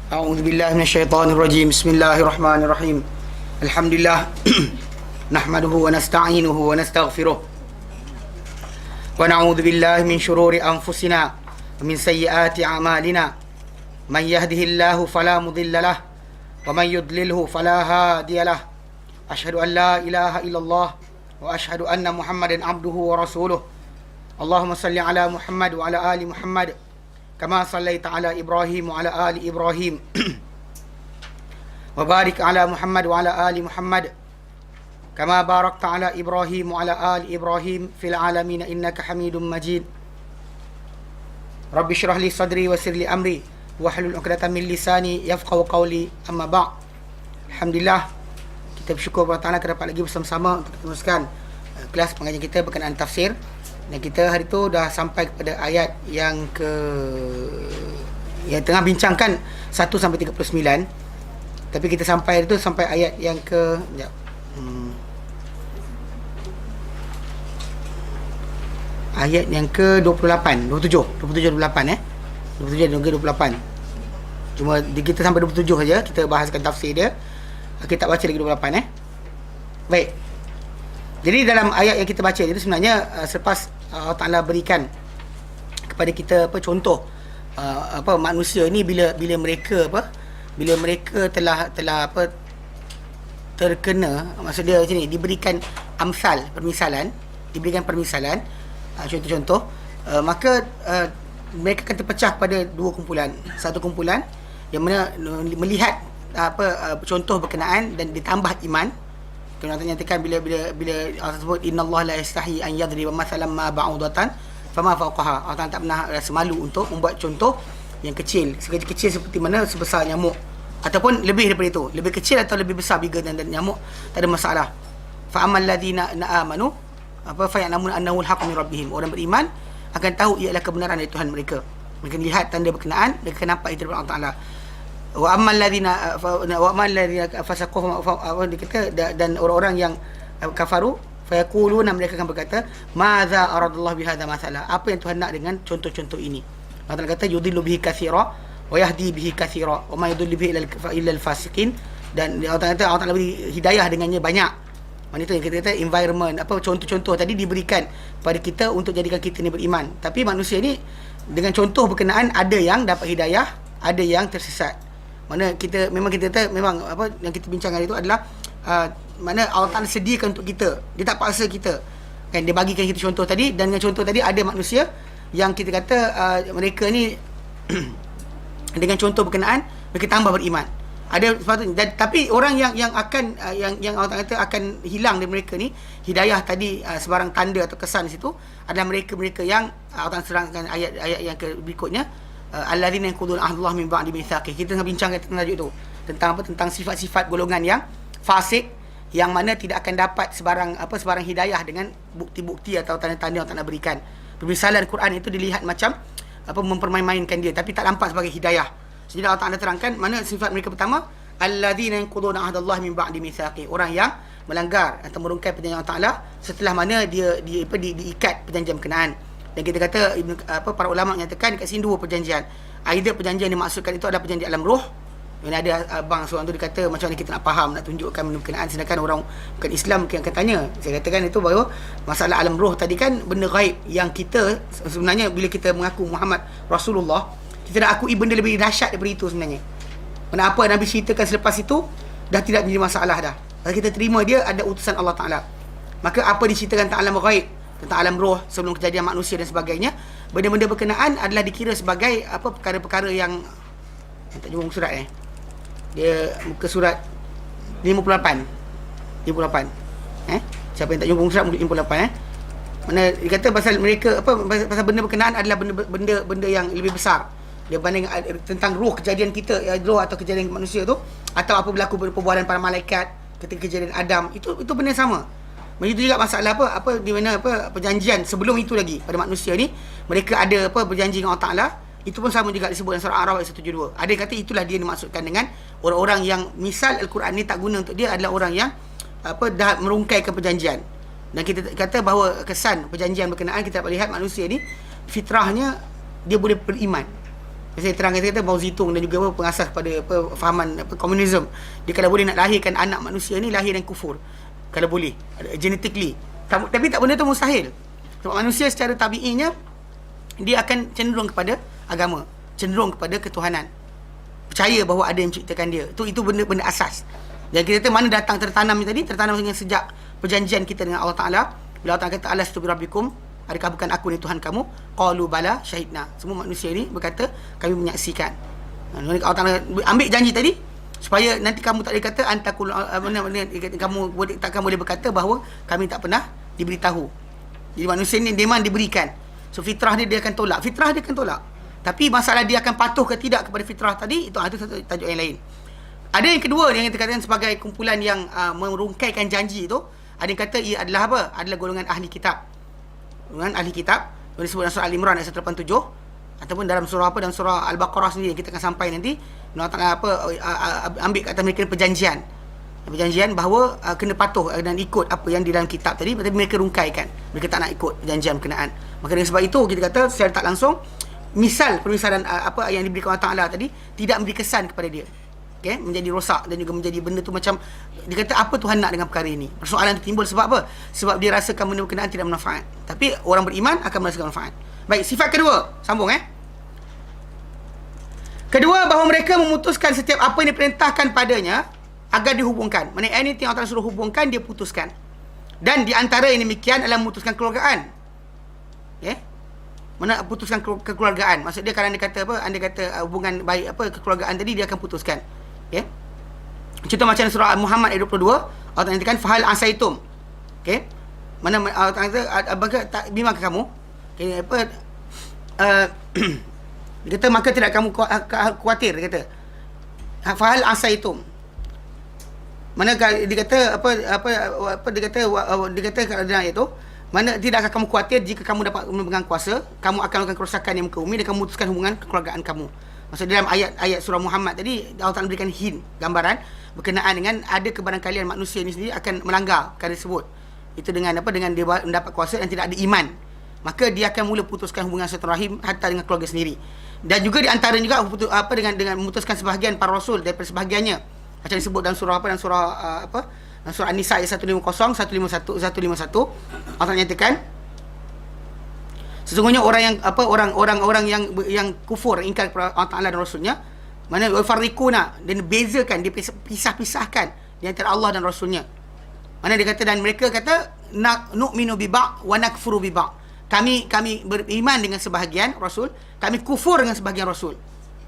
أعوذ بالله من الشيطان الرجيم. بسم الله الرحمن الرحيم. الحمد لله نحمده ونستعينه ونستغفره ونعوذ بالله من شرور أنفسنا ومن سيئات أعمالنا. من يهده الله فلا مضل له ومن يضلله فلا هادي له. أشهد أن لا إله إلا الله وأشهد أن محمدا عبده ورسوله. اللهم صل على محمد وعلى آل محمد كما صليت على إبراهيم وعلى آل إبراهيم وبارك على محمد وعلى آل محمد كما باركت على إبراهيم وعلى آل إبراهيم في العالمين إنك حميد مجيد. رب اشرح لي صدري ويسر لي أمري واحلل عقدة من لساني يفقهوا قولي. أما بعد. Alhamdulillah, kita bersyukur kepada Allah kita dapat lagi bersama-sama untuk teruskan kelas pengajian kita berkenaan tafsir. Dan kita hari tu dah sampai kepada ayat yang tengah bincangkan 1 sampai 39. Tapi kita sampai hari tu sampai ayat yang ke ayat yang ke 28, 27 28 27 dan ke 28. Cuma kita sampai 27 saja, kita bahaskan tafsir dia. Kita tak baca lagi 28 Baik. Jadi dalam ayat yang kita baca itu sebenarnya selepas Allah Taala berikan kepada kita contoh manusia ni bila mereka telah terkena, maksud dia macam ni, diberikan permisalan, contoh-contoh, maka mereka akan terpecah pada dua kumpulan. Satu kumpulan yang mana melihat contoh berkenaan dan ditambah iman. Kena nyatakan bila Allah sebut innallaha la yastahi an yadriba mathalan ma ba'udatan fama fawqaha. Allah tak pernah rasa malu untuk membuat contoh yang kecil, sekecil seperti mana sebesar nyamuk, ataupun lebih daripada itu, lebih kecil atau lebih besar bigger dan nyamuk, tak ada masalah. Fa amal ladina amanu fa ya'lamun annahu al-haqqu min rabbihim. Orang beriman akan tahu ialah kebenaran dari Tuhan mereka. Mereka lihat tanda berkenaan, mereka nampak itu daripada Allah Taala. Wa amal ladina fasaqu dan orang-orang yang kafaru fayaquluna, mereka akan berkata madza aradallahu bihadza mathala, apa yang Tuhan nak dengan contoh-contoh ini. Allah kata yudillu bihi katsira wa yahdi bihi katsira wa ma yudillu bihi illa al-fasiqin. Dan Allah Taala beri hidayah dengannya banyak. Maksudnya itu yang kita kata environment, contoh-contoh tadi diberikan pada kita untuk jadikan kita ni beriman. Tapi manusia ni dengan contoh berkenaan, ada yang dapat hidayah, ada yang tersesat. Mana kita memang yang kita bincangkan itu adalah mana Allah Taala sediakan untuk kita. Dia tak paksa kita. Kan, dia bagikan kita contoh tadi, dan dengan contoh tadi ada manusia yang kita kata mereka ni dengan contoh berkenaan mereka tambah beriman. Ada sepatutnya, tapi orang yang akan yang Allah Taala kata akan hilang dari mereka ni hidayah tadi, sebarang tanda atau kesan di situ adalah mereka yang Allah Taala serangkan ayat yang berikutnya, alladzina yanquduna ahdallah min ba'di mitsaqih. Kita tengah bincangkan tentang tajuk tu, tentang sifat-sifat golongan yang fasik, yang mana tidak akan dapat sebarang hidayah dengan bukti-bukti atau tanda-tanda yang tak nak berikan. Permisalan Quran itu dilihat macam mempermain-mainkan dia, tapi tak nampak sebagai hidayah. Jadi Allah Taala terangkan mana sifat mereka pertama, alladzina yanquduna ahdallah min ba'di mitsaqih, orang yang melanggar atau merungkai perjanjian Allah Taala setelah mana dia diikat perjanjian berkenaan. Dan kita kata para ulama menyatakan dekat sini dua perjanjian. Either perjanjian yang dimaksudkan itu adalah perjanjian alam roh. Yang ada abang seorang tu dia kata macam mana kita nak faham, nak tunjukkan benda berkenaan, sedangkan orang bukan Islam mungkin akan tanya. Saya katakan itu bahawa masalah alam roh tadi kan benda gaib yang kita sebenarnya bila kita mengaku Muhammad Rasulullah, kita dah akui benda lebih dahsyat daripada itu sebenarnya. Mana apa Nabi ceritakan selepas itu dah tidak menjadi masalah dah. Kalau kita terima dia ada utusan Allah Taala. Maka apa diceritakan tentang alam gaib, tentang alam roh sebelum kejadian manusia dan sebagainya, benda-benda berkenaan adalah dikira sebagai perkara-perkara yang tak jumpa muka surat dia muka surat 58 siapa yang tak jumpa muka surat muka 58 mana dia kata pasal mereka pasal benda berkenaan adalah benda yang lebih besar dia banding tentang roh, kejadian kita, roh atau kejadian manusia tu, atau apa berlaku perbualan para malaikat ketika kejadian Adam, itu benda yang sama. Begitu juga masalah di mana perjanjian sebelum itu lagi pada manusia ni mereka ada berjanji dengan Allah Taala, itu pun sama juga disebut dalam surah Al-A'raf ayat 172. Ada yang kata itulah dia dimaksudkan dengan orang-orang yang misal Al-Quran ni tak guna untuk dia adalah orang yang dah merungkaikan perjanjian. Dan kita kata bahawa kesan perjanjian berkenaan kita dapat lihat manusia ni fitrahnya dia boleh beriman. Saya terangkan kata Mao Zedong dan juga pengasas pada fahaman komunisme. Dia kalau boleh nak lahirkan anak manusia ni lahir dan kufur. Kalau boleh, genetically. Tapi tak, benda tu mustahil. Sebab manusia secara tabiinya dia akan cenderung kepada agama, cenderung kepada ketuhanan. Percaya bahawa ada yang menciptakan dia. Itu benda-benda asas. Dan kita kata mana datang tertanam ni tadi, tertanam dengan sejak perjanjian kita dengan Allah Taala. Bila Allah Taala kata alastu birabbikum, adakah bukan aku ni Tuhan kamu? Qalu bala syahidna. Semua manusia ni berkata kami menyaksikan. Allah Taala ambil janji tadi supaya nanti kamu tak boleh kata antakul kamu boleh berkata bahawa kami tak pernah diberitahu. Jadi manusia ni demand diberikan. So fitrah dia akan tolak. Fitrah dia akan tolak. Tapi masalah dia akan patuh ke tidak kepada fitrah tadi, itu satu tajuk yang lain. Ada yang kedua yang kita katakan sebagai kumpulan yang merungkaikan janji tu. Ada yang kata ia adalah apa? Adalah golongan ahli kitab. Golongan ahli kitab. Boleh disebut dalam surah Al-Imran ayat 187 ataupun dalam surah dalam surah Al-Baqarah sendiri yang kita akan sampai nanti. Allah Taala ambil kat atas mereka perjanjian bahawa kena patuh dan ikut apa yang di dalam kitab tadi, tapi mereka rungkaikan. Mereka tak nak ikut perjanjian berkenaan. Maka dengan sebab itu kita kata secara tak langsung permisalan apa yang diberikan Allah Taala tadi tidak memberi kesan kepada dia. Okey, menjadi rosak dan juga menjadi benda tu macam dia kata apa Tuhan nak dengan perkara ini. Persoalan tu timbul sebab apa? Sebab dia rasakan benda berkenaan tidak bermanfaat. Tapi orang beriman akan merasakan manfaat. Baik, sifat kedua, sambung Kedua, bahawa mereka memutuskan setiap apa yang diperintahkan padanya agar dihubungkan. Maksudnya anything yang Allah suruh hubungkan, dia putuskan. Dan di antara yang demikian adalah memutuskan kekeluargaan. Mana putuskan kekeluargaan. Maksud dia kalau anda kata anda kata hubungan baik kekeluargaan tadi, dia akan putuskan. Contoh macam surah Muhammad ayat 22, Allah nyatakan fahal asaitum. Mana Allah kata apakah tak bimbang ke kamu? Dia kata maka tidak kamu khawatir, dia kata fahal asaitum. Mana dia kata dia kata dalam ayat tu, mana tidakkah kamu khawatir jika kamu dapat memegang kuasa, kamu akan melakukan kerosakan yang muka bumi dan kamu memutuskan hubungan kekeluargaan kamu. Maksud dalam ayat surah Muhammad tadi Allah Taala berikan hint, gambaran berkenaan dengan ada kebarangkalian manusia ini sendiri akan melanggar perkara tersebut. Itu dengan dengan dia mendapat kuasa dan tidak ada iman. Maka dia akan mula putuskan hubungan silaturahim hatta dengan keluarga sendiri. Dan juga di antara juga dengan memutuskan sebahagian para rasul daripada sebahagiannya. Macam disebut dalam surah dalam surah dalam surah An-Nisa ayat 150, 151 Allah nyatakan sesungguhnya orang yang kufur, ingkar kepada Allah Taala dan Rasulnya, mana yufarriquna, dan bezakan, dia pisah-pisahkan di antara Allah dan Rasulnya. Mana dia kata dan mereka kata nu'minu bi ba' wa nakfuru bi ba'. Kami beriman dengan sebahagian rasul, kami kufur dengan sebahagian rasul.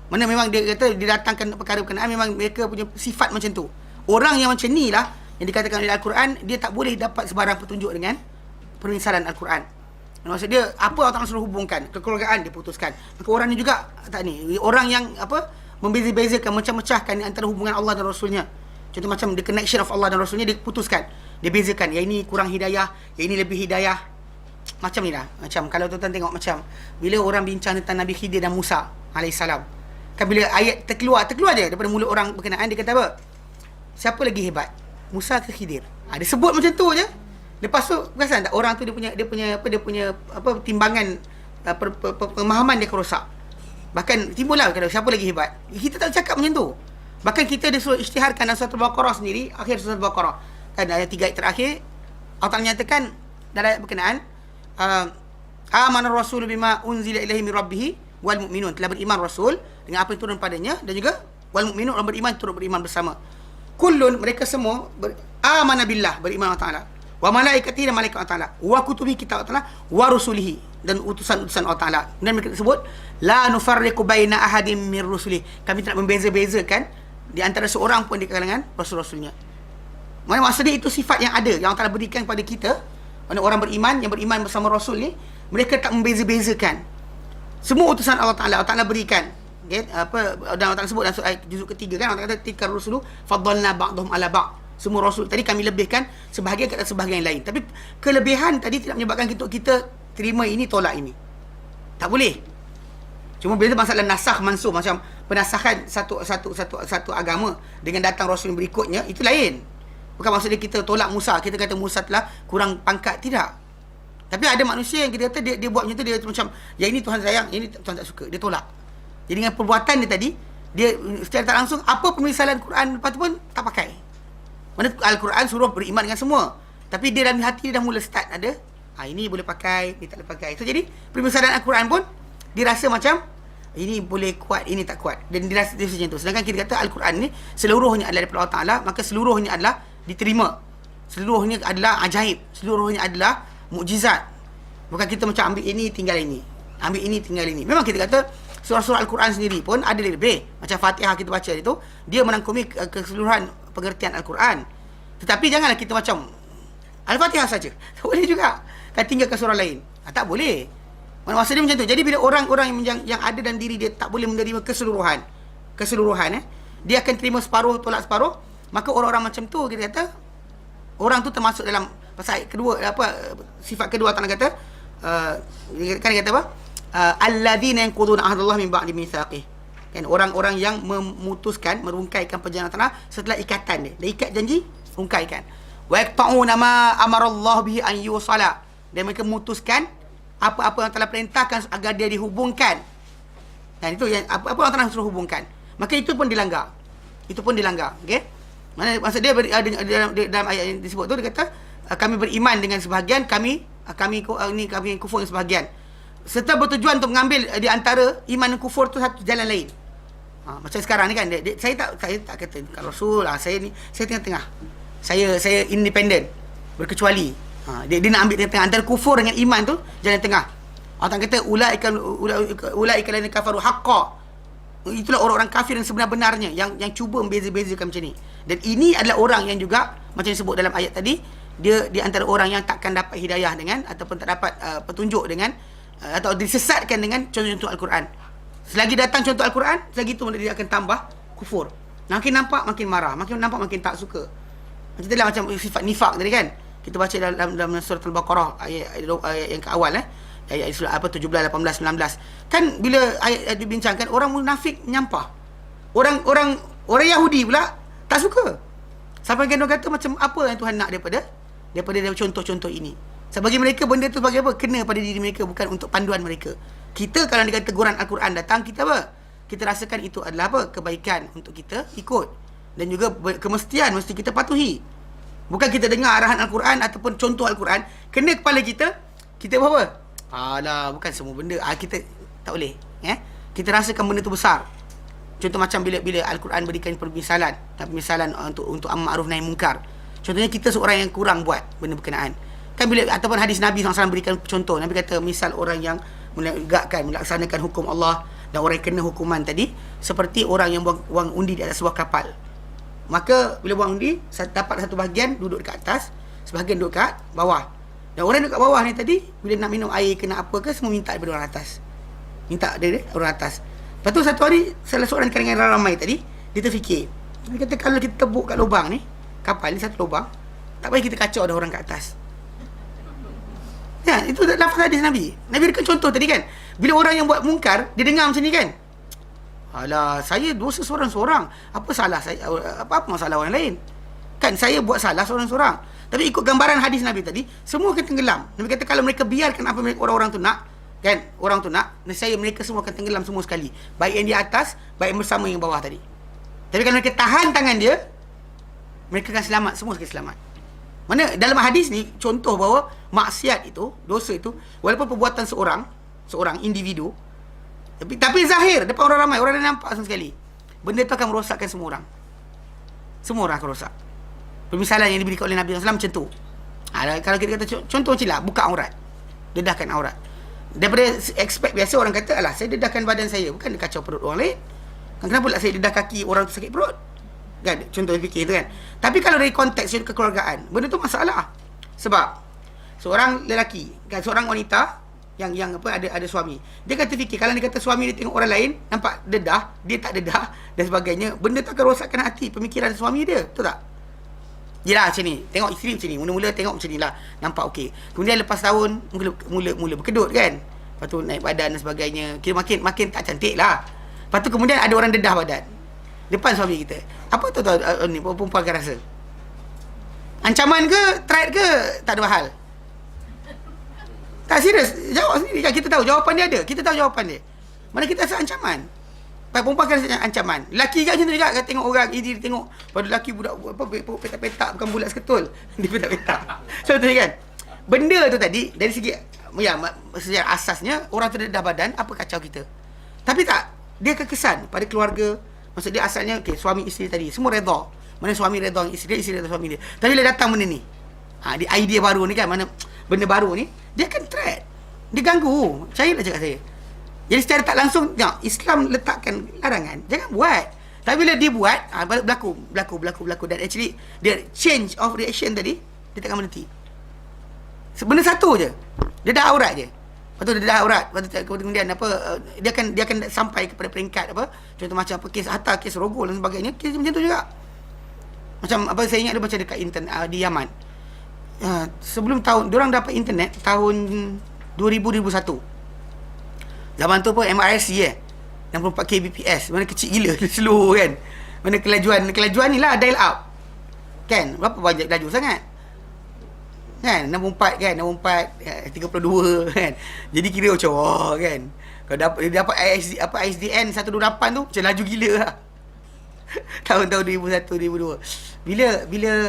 Mana memang dia kata didatangkan perkara berkenaan, memang mereka punya sifat macam tu. Orang yang macam ni lah yang dikatakan oleh Al-Quran, dia tak boleh dapat sebarang petunjuk dengan permisalan Al-Quran. Maksud dia apa Allah Taala suruh hubungkan, kekeluargaan diputuskan. Maka orang ni juga tak ni, orang yang membeza-bezakan, macam-macahkan antara hubungan Allah dan Rasulnya. Contoh macam the connection of Allah dan Rasulnya, dia putuskan, dia bezakan, yang ini kurang hidayah, yang ini lebih hidayah. Macam ni lah. Macam kalau tuan-tuan tengok macam bila orang bincang tentang Nabi Khidir dan Musa alaihissalam, kan bila ayat terkeluar je daripada mulut orang berkenaan, dia kata apa? Siapa lagi hebat, Musa ke Khidir? Dia sebut macam tu je. Lepas tu perasan tak orang tu dia punya timbangan pemahaman dia kerosak. Bahkan timbullah kalau siapa lagi hebat. Kita tak cakap macam tu. Bahkan kita disuruh isytiharkan dalam surah Al-Baqarah sendiri, akhir surah Al-Baqarah. Kan ayat 3 ayat terakhir Allah Taala nyatakan dalam ayat berkenaan amanar rasul bima unzila ilaihi min rabbih wal mu'minun, telah beriman rasul dengan apa yang turun padanya, dan juga wal mu'minun, orang beriman turut beriman bersama. Kullun, mereka semua amana billah, beriman Allah Taala, wa malaikatihi, dan malaikat Allah Taala, wa kutubihi, kitab Allah Taala, wa rusulihi, dan utusan-utusan Allah Taala. Dan mereka sebut la nufarriqu baina ahadin min rusulihi, kami tidak membeza-bezakan di antara seorang pun di kalangan rasul-rasulnya. Maksudnya itu sifat yang ada yang Allah Taala berikan kepada kita. Mana orang beriman yang beriman bersama rasul ni, mereka tak membeza-bezakan. Semua utusan Allah Taala berikan. Dan Allah Taala sebut dalam ayat juzuk ketiga kan, Allah kata tikar rusulu faddalna ba'dhum ala ba'. Semua rasul tadi kami lebihkan sebahagian ke atas sebahagian lain. Tapi kelebihan tadi tidak menyebabkan kita terima ini tolak ini. Tak boleh. Cuma bila masalah nasakh mansukh, macam penasahan satu agama dengan datang rasul yang berikutnya, itu lain. Bukan maksudnya kita tolak Musa, kita kata Musa telah kurang pangkat, tidak. Tapi ada manusia yang kita kata dia buat macam tu, dia macam yang ini Tuhan sayang, yang ini Tuhan tak suka, dia tolak. Jadi dengan perbuatan dia tadi, dia secara tak langsung apa pemisalan Quran lepas tu pun tak pakai. Mana Al-Quran suruh beriman dengan semua, tapi dia dalam hati dia dah mula start ada, ini boleh pakai, ni tak boleh pakai. So jadi pemisalan Al-Quran pun dia rasa macam ini boleh kuat, ini tak kuat, dan dia rasa macam tu. Sedangkan kita kata Al-Quran ni seluruhnya adalah daripada Allah Ta'ala, maka seluruhnya adalah diterima, seluruhnya adalah ajaib, seluruhnya adalah mukjizat. Bukan kita macam ambil ini tinggal ini, ambil ini tinggal ini. Memang kita kata surah-surah Al-Quran sendiri pun ada lebih. Macam Fatihah kita baca itu, dia merangkumi keseluruhan pengertian Al-Quran. Tetapi janganlah kita macam Al-Fatihah saja. Tak boleh juga. Kan tinggalkan surah lain. Tak boleh. Maksud dia macam tu. Jadi bila orang-orang yang ada dalam diri dia tak boleh menerima keseluruhan, dia akan terima separuh, tolak separuh. Maka orang-orang macam tu kita kata orang tu termasuk dalam pasal kedua, sifat kedua Allah kata, kan dia kata apa? Alladzina yanquduna ahdallah min ba'di mitsaqih. Kan orang-orang yang memutuskan, merungkaikan perjanjian Allah setelah ikatan dia. Dia ikat janji, rungkaikan. Wa yaqta'una ma amarallahu bihi an yusala. Dan mereka memutuskan apa-apa yang telah perintahkan agar dia dihubungkan. Dan itu yang apa yang telah suruh hubungkan. Maka itu pun dilanggar. Itu pun dilanggar. Okey? Mana maksud dia dalam ayat yang disebut tu dia kata kami beriman dengan sebahagian, kami kufur dengan sebahagian. Serta bertujuan untuk mengambil di antara iman dan kufur tu satu jalan lain. Macam sekarang ni kan, saya tak kata kalau Rasul saya tengah-tengah. Saya independen, berkecuali. Dia nak ambil tengah-tengah antara kufur dengan iman tu, jalan tengah. Allah kata ulaika ladzina kafaru haqqan. Itulah orang-orang kafir yang sebenar-benarnya yang cuba membeza-bezakan macam ni. Dan ini adalah orang yang juga macam disebut dalam ayat tadi, dia di antara orang yang takkan dapat hidayah dengan ataupun tak dapat petunjuk dengan atau disesatkan dengan contoh-contoh Al-Quran. Selagi datang contoh Al-Quran, selagi itu dia akan tambah kufur. Makin nampak makin marah, makin nampak makin tak suka. Macam itulah macam sifat nifak tadi kan. Kita baca dalam surah Al-Baqarah ayat yang ke awal ayat surah 17, 18, 19. Kan bila ayat dibincangkan, orang munafik menyampah. Orang Yahudi pula tak suka. Sampai kan orang kata macam apa yang Tuhan nak daripada contoh-contoh ini. Sebagi mereka benda tu sebagai apa? Kena pada diri mereka, bukan untuk panduan mereka. Kita kalau dikata teguran Al-Quran datang, kita apa? Kita rasakan itu adalah apa? Kebaikan untuk kita ikut. Dan juga kemestian mesti kita patuhi. Bukan kita dengar arahan Al-Quran ataupun contoh Al-Quran, kena kepala kita apa? Alah, bukan semua benda. Kita tak boleh. Kita rasakan benda tu besar. Contoh macam bila Al-Quran berikan permisalan untuk amar ma'ruf nahi munkar. Contohnya kita seorang yang kurang buat benda berkenaan. Kan bila ataupun hadis Nabi SAW berikan contoh, Nabi kata misal orang yang melaksanakan hukum Allah dan orang yang kena hukuman tadi seperti orang yang buang wang undi di atas sebuah kapal. Maka bila buang undi, dapat satu bahagian duduk dekat atas, sebahagian duduk kat bawah. Dan orang dekat bawah ni tadi bila nak minum air kena apa ke, semua minta daripada orang atas. Minta dari orang atas. Lepas tu satu hari salah seorang di kalangan ramai tadi, dia terfikir. Dia kata kalau kita tebuk kat lubang ni, kapal ni satu lubang, tak payah kita kacau ada orang kat atas. Ya, itu lafaz hadis Nabi. Nabi berikan contoh tadi kan. Bila orang yang buat mungkar, dia dengar macam ni kan. Alah, saya dosa seorang-seorang. Apa salah saya? Apa masalah orang lain? Kan saya buat salah seorang-seorang. Tapi ikut gambaran hadis Nabi tadi, semua akan tenggelam. Nabi kata kalau mereka biarkan apa orang-orang tu nak, kan? Orang tu nak, nescaya mereka semua akan tenggelam semua sekali. Baik yang di atas, baik yang bersama yang bawah tadi. Tapi kalau mereka tahan tangan dia, mereka akan selamat, semua akan selamat. Mana dalam hadis ni contoh bahawa maksiat itu, dosa itu, walaupun perbuatan seorang individu, tapi zahir depan orang ramai, orang dah nampak sama sekali, benda tu akan merosakkan semua orang. Semua orang akan rosak. Permisalan yang diberikan oleh Nabi SAW macam tu. Kalau kita kata contoh macam lah, buka aurat, dedahkan aurat. Daripada expect biasa orang kata, alah saya dedahkan badan saya, bukan dia kacau perut orang lain. Kenapa pula saya dedah kaki orang tu sakit perut? Kan, contoh fikir tu kan. Tapi kalau dari konteks kekeluargaan, benda tu masalah. Sebab seorang lelaki, kan, seorang wanita yang ada suami, dia kata fikir kalau dia kata suami dia tengok orang lain nampak dedah, dia tak dedah dan sebagainya, benda tu akan rosakkan hati pemikiran suami dia, betul tak? Yelah macam ni, tengok isteri macam ni, mula-mula tengok macam ni lah, nampak okey. Kemudian lepas tahun mula berkedut kan, lepas tu naik badan dan sebagainya, kira makin tak cantik lah. Lepas tu kemudian ada orang dedah badan depan suami kita. Apa tu ni perempuan akan rasa? Ancaman ke? Threat ke? Tak ada hal. Tak serius. Jawab sendiri kan. Kita tahu jawapan dia ada. Kita tahu jawapan dia. Mana kita rasa ancaman. Perempuan kan ancaman. Lelaki kan macam tu juga, kan tengok orang ini, dia tengok pada lelaki budak apa petak-petak bukan bulat seketul. Dia petak-petak. So tu kan. Benda tu tadi dari segi secara asasnya orang terdedah badan apa kacau kita. Tapi tak, dia kekesan pada keluarga. Maksud dia asalnya suami isteri tadi semua redha. Mana suami redha isteri, isteri redha suami dia. Tapi bila datang benda ni, di idea baru ni kan, mana benda baru ni, dia akan threat. Dia ganggu. Percayalah cakap saya. Jadi secara tak langsung Islam letakkan larangan, jangan buat. Tapi bila dia buat, berlaku dan actually dia change of reaction tadi, dia takkan berhenti. Benda satu je, dia dah aurat je. Lepas tu dia dah aurat, lepas tu kemudian dia akan sampai kepada peringkat contoh macam kes rogol dan sebagainya, kes macam tu juga. Macam saya ingat dia macam dekat di Yaman. Sebelum diorang dapat internet tahun 2001. Zaman tu pun MRC 64 kbps. Mana kecil gila, slow kan. Mana kelajuan ni lah dial up. Kan? Berapa banyak laju sangat? Kan? 64 kan? 64 32 kan. Jadi kira macam kan. Kalau dapat ISDN 128 tu macam laju gila lah. Tahun-tahun 2001 2002. Bila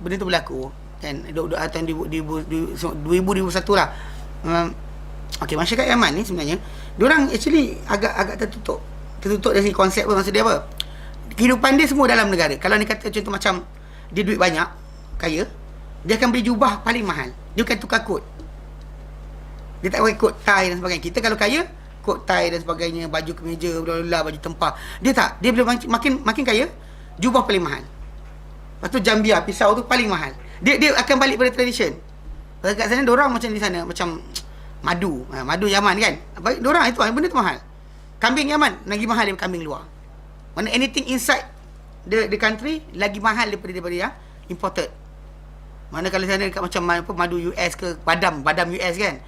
benda tu berlaku kan, tahun 2001 lah. Okey, masyarakat Yaman ni sebenarnya diorang actually agak tertutup dari segi konsep apa, maksud dia apa, kehidupan dia semua dalam negara. Kalau ni kata contoh macam dia duit banyak, kaya, dia akan beli jubah paling mahal, dia bukan tukar kot, dia tak pakai kot tie dan sebagainya. Kita kalau kaya, kot tie dan sebagainya, baju kemeja, baju tempah. Dia tak, dia bila makin kaya, jubah paling mahal, lepas tu jambia, pisau tu paling mahal. Dia akan balik pada tradition. Kat sana diorang macam di sana macam madu Yaman kan. Baik, diorang itu benda tu mahal. Kambing Yaman lagi mahal daripada kambing luar. Mana anything inside the country lagi mahal daripada yang imported. Mana kalau sana dekat macam madu US ke badam US kan.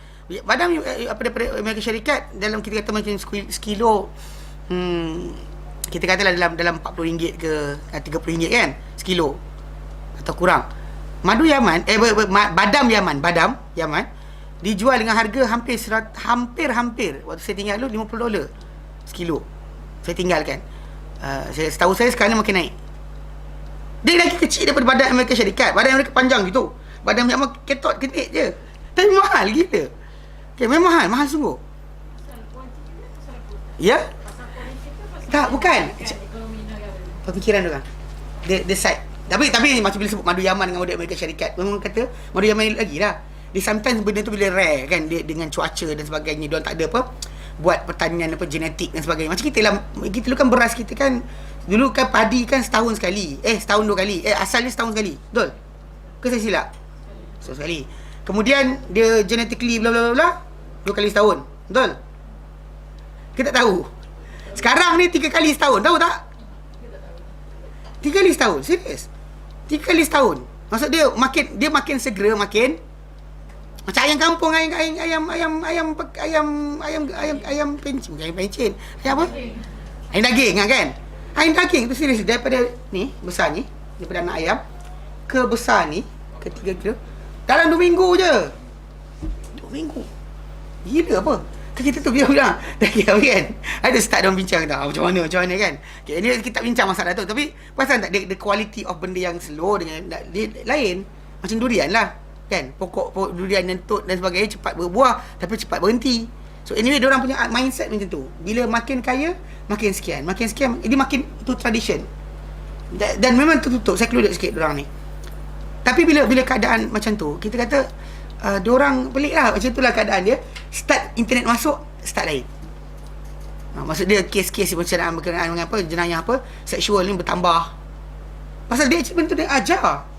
Badam daripada Amerika Syarikat dalam kita kata macam sekilo kita katalah dalam RM40 ke RM30 kan sekilo atau kurang. Madu Yaman badam Yaman dijual dengan harga hampir waktu saya tinggal dulu $50 sekilo. Saya tinggalkan. Setahu saya sekarang makin naik. Dia lagi kecil daripada badan Amerika Syarikat. Badan Amerika panjang gitu. Badan Yaman ketot ketik je. Tapi mahal gila. Okay, memang mahal sungguh. Ya? Tak, bukan. Pemikiran orang. The side. Tapi macam bila sebut madu Yaman dengan madu Amerika Syarikat, memang kata madu Yaman ni lagi lah. Dia sometimes benda tu bila rare kan, dia dengan cuaca dan sebagainya, dia tak ada buat pertanian genetik dan sebagainya. Macam kita dulu kan beras kita kan dulu kan padi kan setahun sekali. Setahun 2 kali. Asalnya setahun sekali. Betul? Ke saya silap? Setahun sekali. Kemudian dia genetically bla bla bla 2 kali setahun. Betul? Kita tak tahu. Sekarang ni 3 kali setahun. Tahu tak? 3 kali setahun. Serius. 3 kali setahun. Maksud dia makin segera makin macam ayam kampung, ayam pencin, bukan ayam pencin. Ayam apa? Ayam daging kan? Ayam daging tu serius daripada ni besar ni, daripada anak ayam ke besar ni ke 3 kilo dalam 2 minggu je. 2 minggu. Gila apa? Kita tu bilang kan. Ada start dalam bincang dah macam mana kan. Okay, ini kita bincang masalah tu, tapi perasan tak the quality of benda yang slow dengan dia lain. Macam durian lah. Kan, pokok durian nentut dan sebagainya cepat berbuah tapi cepat berhenti. So anyway, diorang punya mindset macam tu. Bila makin kaya, makin sekian, dia makin itu tradition. Dan memang tertutup. Saya keluar sikit diorang ni. Tapi bila keadaan macam tu, kita kata diorang pelik lah. Macam itulah keadaan dia. Start internet masuk, start lain. Maksud dia kes-kes berkenaan dengan jenayah seksual ni bertambah. Pasal dia benda tu dia ajar.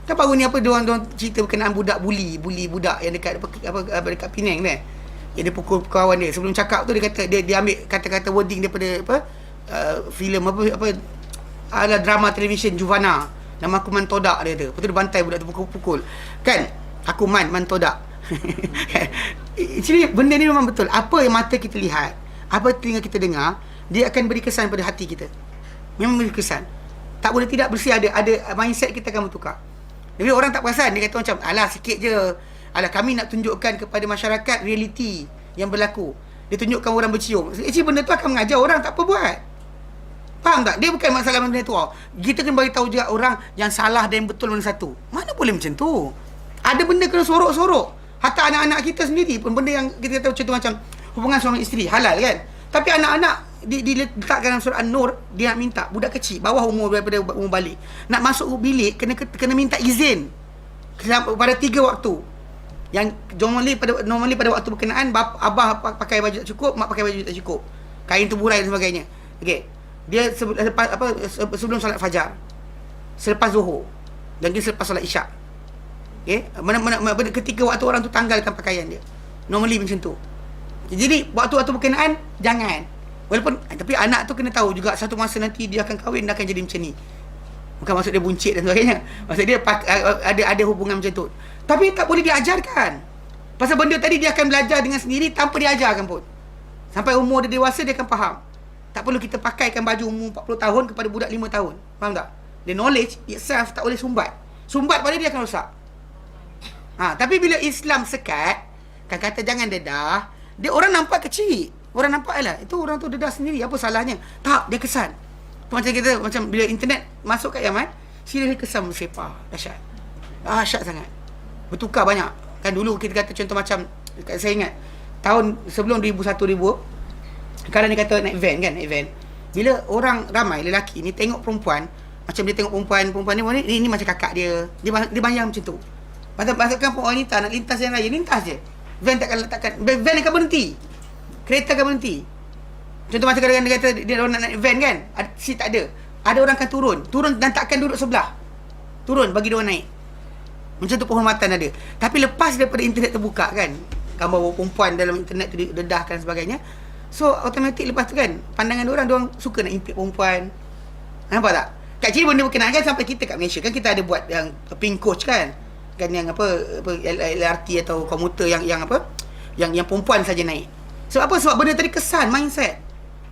Kan baru ni diorang cerita berkenaan budak bully budak yang dekat dekat Penang ni. Yang dia pukul kawan dia. Sebelum cakap tu dia kata dia ambil kata-kata wording daripada filem ala drama televisyen Juvana. Nama aku Man Todak dia kata. Lepas tu dia bantai budak tu pukul-pukul. Kan? Aku Man Todak. Actually benda ni memang betul. Apa yang mata kita lihat, apa telinga kita dengar, dia akan beri kesan pada hati kita. Memang beri kesan. Tak boleh tidak bersih ada mindset kita akan bertukar. Tapi orang tak perasan. Dia kata macam alah sikit je. Alah kami nak tunjukkan kepada masyarakat realiti yang berlaku. dia tunjukkan orang bercium. Actually benda tu akan mengajar orang tak apa buat. Faham tak? Dia bukan masalah benda tu. Kita kena bagi tahu juga orang yang salah dan yang betul mana satu. Mana boleh macam tu? Ada benda kena sorok-sorok. Hatta anak-anak kita sendiri pun benda yang kita tahu contoh macam hubungan suami isteri halal kan. Tapi anak-anak diletakkan dalam surah An-Nur, dia nak minta budak kecil bawah umur daripada umur balik nak masuk bilik kena minta izin pada 3 waktu. Yang normally pada waktu berkenaan abah pakai baju tak cukup, mak pakai baju tak cukup, kain tuburai dan sebagainya. Okey. Dia sebelum solat fajar, selepas zuhur dan dia selepas solat isyak. Okey, ketika waktu orang tu tanggalkan pakaian dia. Normally macam tu. Jadi waktu-waktu berkenaan jangan. Walaupun tapi anak tu kena tahu juga satu masa nanti dia akan kahwin, dia akan jadi macam ni. Bukan maksud dia buncit dan sebagainya. Maksud dia ada hubungan macam tu. Tapi tak boleh diajarkan. Pasal benda tadi dia akan belajar dengan sendiri tanpa diajarkan pun. Sampai umur dia dewasa dia akan faham. Tak perlu kita pakaikan baju umur 40 tahun kepada budak 5 tahun. Faham tak? The knowledge itself tak boleh sumbat. Sumbat pada dia akan rosak. Tapi bila Islam sekat, kan kata jangan dedah, dia orang nampak kecil. Orang nampak lah, itu orang tu dedah sendiri, apa salahnya? Tak, dia kesan. Macam kita, macam bila internet masuk kat Yaman, sila dia kesan bersepah. Dahsyat. Dahsyat sangat. Bertukar banyak. Kan dulu kita kata contoh macam, saya ingat, tahun sebelum 2001-2000, kadang dia kata naik van kan, naik van. Bila orang ramai, lelaki ni tengok perempuan, macam dia tengok perempuan ni macam kakak dia. Dia bayang macam tu. Maksudkan wanita nak lintas jalan raya, lintas je. Van takkan letakkan, van akan berhenti. Kereta akan berhenti. Contoh macam kadang-kadang dia kata dia orang nak naik van kan, seat tak ada. Ada orang akan turun dan takkan duduk sebelah. Turun bagi dia orang naik. Macam tu penghormatan ada. Tapi lepas daripada internet terbuka kan, gambar perempuan dalam internet tu dedahkan sebagainya. So automatik lepas tu kan, pandangan dia orang suka nak impit perempuan. Nampak tak? Kat sini benda berkenaan kan, sampai kita kat Malaysia kan kita ada buat yang pink coach kan. Kan yang apa LRT atau komuter yang apa? Yang perempuan saja naik. Sebab apa? Sebab benda tadi kesan mindset.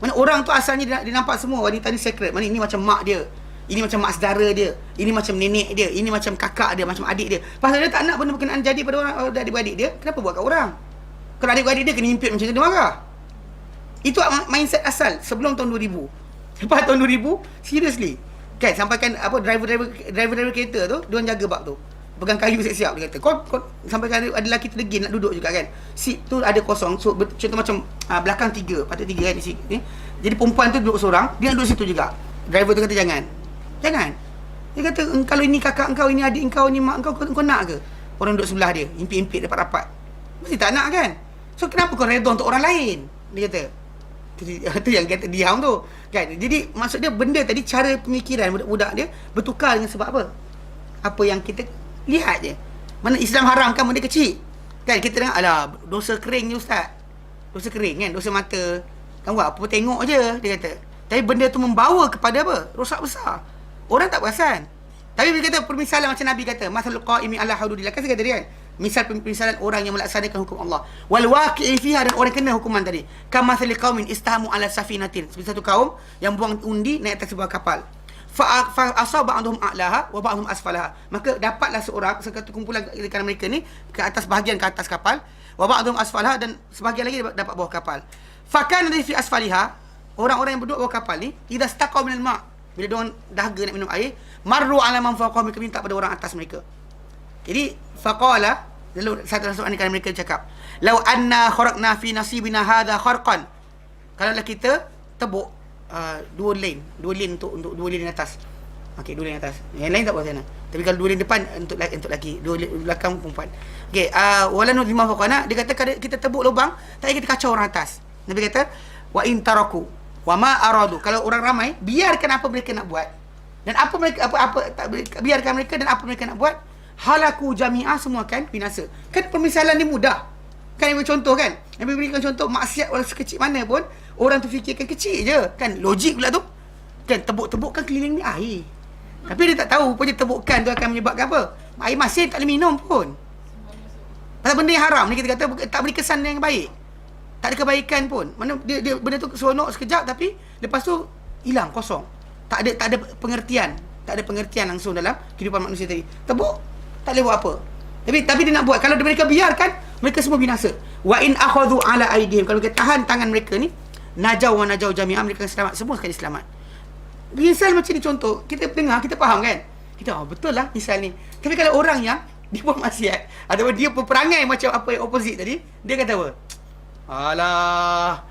Mana orang tu asalnya dia nampak semua wanita ni secret. Mana ini macam mak dia, ini macam mak saudara dia, ini macam nenek dia, ini macam kakak dia, macam adik dia. Pasal dia tak nak benda berkenaan jadi pada orang adik-beradik dia, kenapa buat kat orang? Kalau adik-beradik dia kena impit macam tu, dia marah. Itu mindset asal sebelum tahun 2000. Lepas tahun 2000, seriously. Kan sampaikan apa driver kereta tu, dia orang jaga bab tu. Pegang kayu siap-siap, dia kata kau sampaikan ada lelaki terlegin nak duduk juga kan, seat tu ada kosong. So contoh macam belakang 3, patut 3 kan seat ni. Jadi perempuan tu duduk seorang, dia nak duduk situ juga. Driver tu kata jangan. Dia kata kalau ini kakak engkau, ini adik engkau, ini mak engkau nak ke orang duduk sebelah dia, impit-impit rapat-rapat? Mesti tak nak kan. So kenapa kau redha untuk orang lain? Dia kata tu yang kata diam tu kan. Jadi maksud dia benda tadi, cara pemikiran budak-budak dia bertukar dengan sebab apa? Apa yang kita lihat je. Mana Islam haramkan benda kecil. Kan kita dengar, alah dosa kering je ustaz. Dosa kering kan, dosa mata. Kan buat apa tengok je dia kata. Tapi benda tu membawa kepada apa? Rosak besar. Orang tak perasan. Tapi dia kata permisalan macam Nabi kata, masalul qaimi ala hududillah. Kan saya kata dia kan, misal permisalan orang yang melaksanakan hukum Allah. Wal waqi'i fiha, dan orang kena hukuman tadi. Kama masalil qaumin istahamu ala safinatin. Seperti satu kaum yang buang undi naik atas sebuah kapal. Fa asaba ba'dhum a'laha wa ba'dhum asfalaha. Maka dapatlah satu kumpulan di kalangan mereka ni ke atas kapal, wa ba'dhum asfalaha, dan sebahagian lagi dapat bawah kapal. Fa kana fi asfaliha, orang-orang yang duduk bawah kapal ni idza staqaw minal ma', bila dia orang dahaga nak minum air, marru ala man fawqahum, mereka minta pada orang atas mereka. Jadi faqala, lalu satu orang di kalangan mereka cakap, law anna kharaqna fi nasibina hadha kharqan, kalaulah kita tebuk dua lane untuk dua lane atas. Okey, dua lane atas. Yang lain tak apa sana. Tapi kalau dua lane depan untuk lelaki, dua lane belakang perempuan. Okey, wala nuzima faqana, dia kata kita tebuk lubang, tak payah kita kacau orang atas. Nabi kata wa in taraku wa ma aradu, kalau orang ramai biarkan apa mereka nak buat, dan apa mereka biarkan mereka dan apa mereka nak buat, halaku jami'ah, semua kan binasa. Kan permisalan ni mudah. Kan Nabi contoh kan, Nabi berikan contoh maksiat walau sekecil mana pun orang tu fikirkan kecil je kan, logik pula tu kan. Tebuk-tebukkan keliling ni air, tapi dia tak tahu rupanya tebukan tu akan menyebabkan apa, air masin tak boleh minum pun. Pasal benda yang haram ni kita kata tak beri kesan yang baik, tak ada kebaikan pun. Mana dia benda tu seronok sekejap, tapi lepas tu hilang, kosong. Tak ada pengertian, langsung dalam kehidupan manusia tadi. Tebuk tak boleh buat apa. Tapi dia nak buat. Kalau mereka biarkan, mereka semua binasa. Wa in akhadhu ala aydihim, kalau kita tahan tangan mereka ni, najau wa najau jami'an, mereka selamat, semua sekali selamat. Misal macam ni contoh, kita dengar, kita faham kan? Kita, betul lah misal ni. Tapi kalau orang yang dia buat maksiat ataupun dia berperangai macam apa yang opposite tadi, dia kata apa? Alah,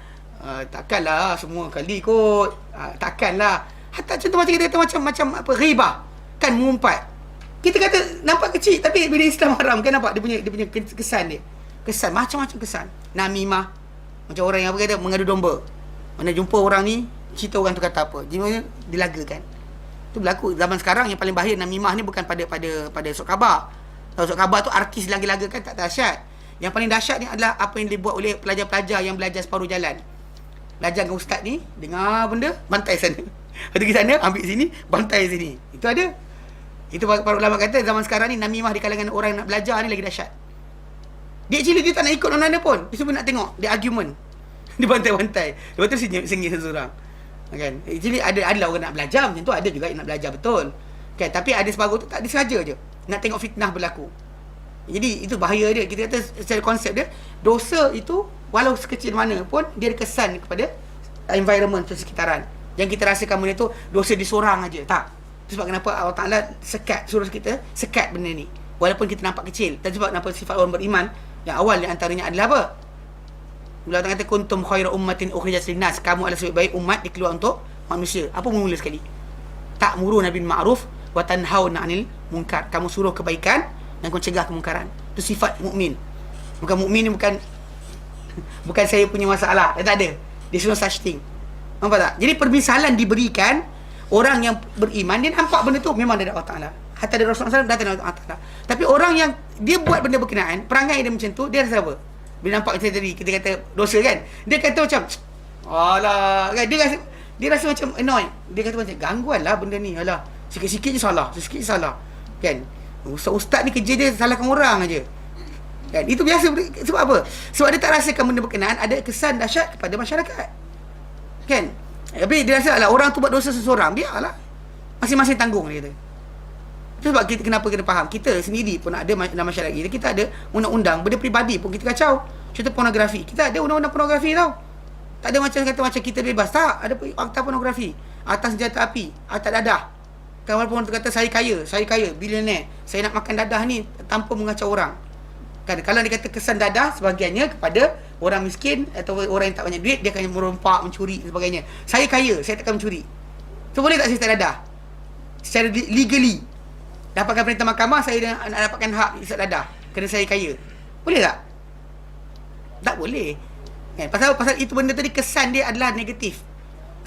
takkanlah semua kali kot. Takkanlah. Hatta contoh macam kita kata macam apa, ghibah, kan mengumpat. Kita kata nampak kecil, tapi bila Islam haram kan, nampak dia punya kesan dia. Kesan macam-macam kesan. Namimah, macam orang yang apa kata mengadu domba. Mana jumpa orang ni, cerita orang tu kata apa, dia dilagakan. Itu berlaku zaman sekarang. Yang paling bahaya namimah ni bukan pada surat khabar. Kalau surat khabar tu artis laga-lagakan, tak dahsyat. Yang paling dahsyat ni adalah apa yang dibuat oleh pelajar-pelajar yang belajar separuh jalan. Belajar dengan ustaz ni, dengar benda, bantai sana. Pergi sana, ambil sini, bantai sini. Itu ada. Itu para ulama kata zaman sekarang ni namimah di kalangan orang yang nak belajar ni lagi dahsyat. Dia actually dia tak nak ikut orang-orang pun. Dia cuma nak tengok dia argument. Dia bantai-bantai. Lepas tu sengih seseorang. Kan? Actually adalah orang nak belajar macam tu, ada juga yang nak belajar betul. Kan? Tapi ada sebahagian tu tak disengaja je. Nak tengok fitnah berlaku. Jadi itu bahaya dia. Kita kata secara konsep dia, dosa itu walau sekecil mana pun dia ada kesan kepada environment sekitaran. Yang kita rasakan benda tu dosa disorang aja. Tak. Itu sebab kenapa Allah Ta'ala suruh kita sekat benda ni. Walaupun kita nampak kecil. Dan sebab kenapa sifat orang beriman yang awal di antaranya adalah apa? Allah Ta'ala kata kuntum khairu ummatin ukhrijat linnas, kamu adalah sebaik umat dikeluar untuk manusia. Apa mula sekali? Ta'muruna bil ma'ruf wa tanhauna 'anil munkar. Kamu suruh kebaikan dan kamu cegah kemungkaran. Itu sifat mukmin. Bukan mukmin ni bukan saya punya masalah. Tak ada. There's no such thing. Nampak tak? Jadi permisalan diberikan orang yang beriman, dia nampak benda tu memang dari Allah Ta'ala. Hatta dari Rasulullah SAW datang dari Allah Ta'ala. Tapi orang yang dia buat benda berkenaan, perangai dia macam tu, dia rasa apa? Bila nampak kita tadi, kita kata dosa kan, dia kata macam alah kan? Dia rasa macam annoyed. Dia kata macam gangguan lah benda ni. Alah, sikit-sikit je salah, sikit-sikit salah kan. Ustaz ni kerja dia salahkan orang aja kan. Itu biasa. Sebab apa? Sebab dia tak rasakan benda berkenaan ada kesan dahsyat kepada masyarakat kan. Tapi dia rasa lah orang tu buat dosa seseorang, biarlah, masing-masing tanggung, dia kata. Itu sebab kita kenapa kena faham, kita sendiri pun ada dalam masyarakat kita ada undang-undang benda peribadi pun kita kacau. Contoh pornografi, kita ada undang-undang pornografi tau. Tak ada macam kata macam kita bebas, tak. Ada akta pornografi, atas senjata api, atas dadah kan. Walaupun orang kata saya kaya, bilioner, saya nak makan dadah ni tanpa mengacau orang kan. Kalau dia kata kesan dadah sebahagiannya kepada orang miskin atau orang yang tak banyak duit, dia akan merompak, mencuri dan sebagainya. Saya kaya, saya takkan mencuri. So boleh tak saya tak dadah? Secara legally dapatkan perintah mahkamah, saya nak dapatkan hak isap dadah kerana saya kaya. Boleh tak? Tak boleh kan? Pasal itu benda tadi kesan dia adalah negatif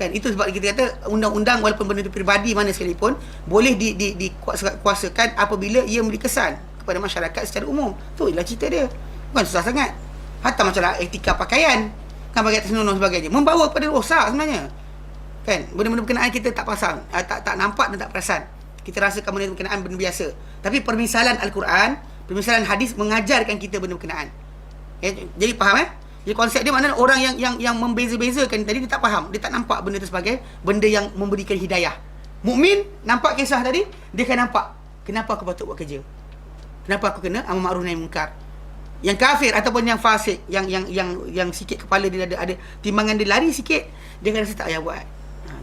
kan. Itu sebab kita kata undang-undang walaupun benda itu peribadi mana sekalipun boleh dikuasakan apabila ia memberi kesan kepada masyarakat secara umum. Tu ialah cerita dia. Bukan susah sangat. Hatta masalah etika pakaian kan, bagi atas senonoh sebagainya, membawa kepada rosak sebenarnya kan. Benda-benda berkenaan kita tak pasang, tak nampak dan tak perasan. Kita rasakan benda berkenaan benda biasa. Tapi permisalan Al-Quran, permisalan hadis mengajarkan kita benda berkenaan. Jadi faham Jadi konsep dia maknanya orang yang membeza-bezakan tadi, dia tak faham, dia tak nampak benda itu sebagai benda yang memberikan hidayah. Mukmin nampak kisah tadi, dia akan nampak kenapa aku patut buat kerja, kenapa aku kena amar ma'ruf nahi munkar. Yang kafir ataupun yang fasik, yang sikit kepala dia ada timbangan dia lari sikit, dia akan rasa tak payah buat.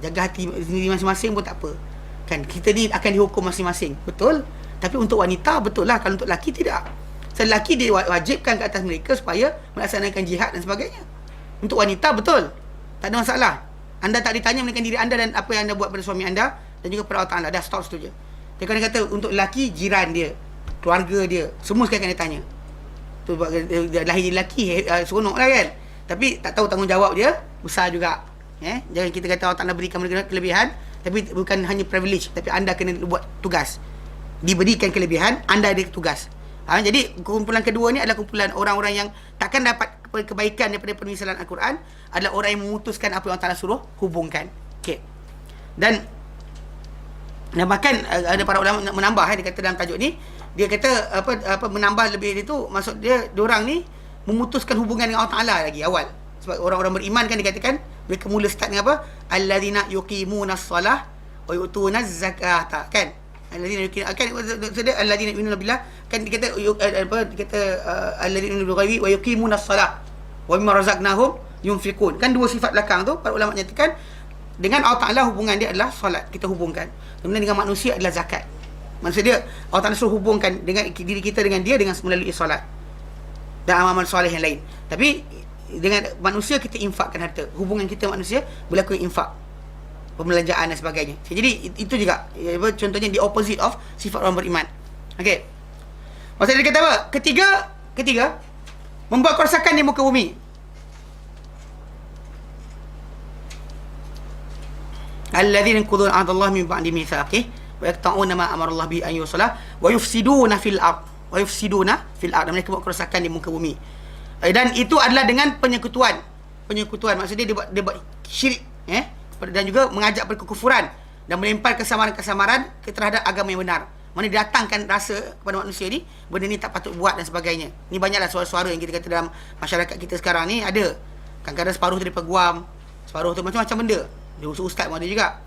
Jaga hati sendiri masing-masing pun tak apa kan. Kita ni akan dihukum masing-masing, betul. Tapi untuk wanita betul lah, kalau untuk lelaki tidak. Lelaki dia wajibkan ke atas mereka supaya melaksanakan jihad dan sebagainya. Untuk wanita betul, tak ada masalah. Anda tak ditanya mengenai diri anda dan apa yang anda buat pada suami anda dan juga pada Allah Ta'ala. Dah stop situ je. Dia kena kata untuk lelaki, jiran dia, keluarga dia, semua sekali akan ditanya. Tu sebab dia lahir lelaki, seronok lah kan. Tapi tak tahu tanggungjawab dia besar juga. Jangan kita kata Allah Ta'ala berikan mereka kelebihan, tapi bukan hanya privilege, tapi anda kena buat tugas. Diberikan kelebihan, anda ada tugas. Jadi kumpulan kedua ni adalah kumpulan orang-orang yang takkan dapat kebaikan daripada permisalan Al-Quran, adalah orang yang memutuskan apa yang Allah Ta'ala suruh hubungkan. Okay. Dan bahkan ada para ulama menambah, dia kata dalam tajuk ni, dia kata apa menambah lebih itu, maksud dia diorang ni memutuskan hubungan dengan Allah Ta'ala lagi awal. Sebab orang-orang beriman kan dikatakan mereka mula start dengan apa? Allazina yuqimunas solah wa yu'tunaz zakata kan. Alladzina yuqinu akan maksudnya alladzina yu'minuna billah kan dikata apa dikata alladzina yu'minuna bil ghaibi wa yuqimuna as-salah wa mimma razaqnahum yunfiqun. Kan dua sifat belakang tu para ulama nyatakan dengan Allah Taala hubungan dia adalah solat, kita hubungkan. Kemudian dengan manusia adalah zakat. Maksud dia Allah Taala suruh hubungkan dengan diri kita dengan dia dengan melalui solat dan amal-amal soleh yang lain. Tapi dengan manusia kita infakkan harta. Hubungan kita manusia berlaku infak, pembelanjaan dan sebagainya. Jadi itu juga contohnya the opposite of sifat orang beriman. Okey. Maksud dia kata apa? Ketiga membuat kerosakan di muka bumi. Alladzina yanquduna 'ahdallahi min ba'di mitsaqih wa yaqta'una ma amara Allah bi an yusalla wa yufsiduna fil ard. Dan mereka buat kerosakan di muka bumi. Dan itu adalah dengan penyekutuan. Maksudnya dia buat syirik, dan juga mengajak pada kekufuran dan melempar kesamaran terhadap agama yang benar. Mana dia datangkan rasa kepada manusia ni benda ni tak patut buat dan sebagainya. Ni banyaklah suara-suara yang kita kata dalam masyarakat kita sekarang ni ada. Kadang-kadang separuh tu daripada guam, separuh tu macam-macam benda. Dia ustaz pun ada juga.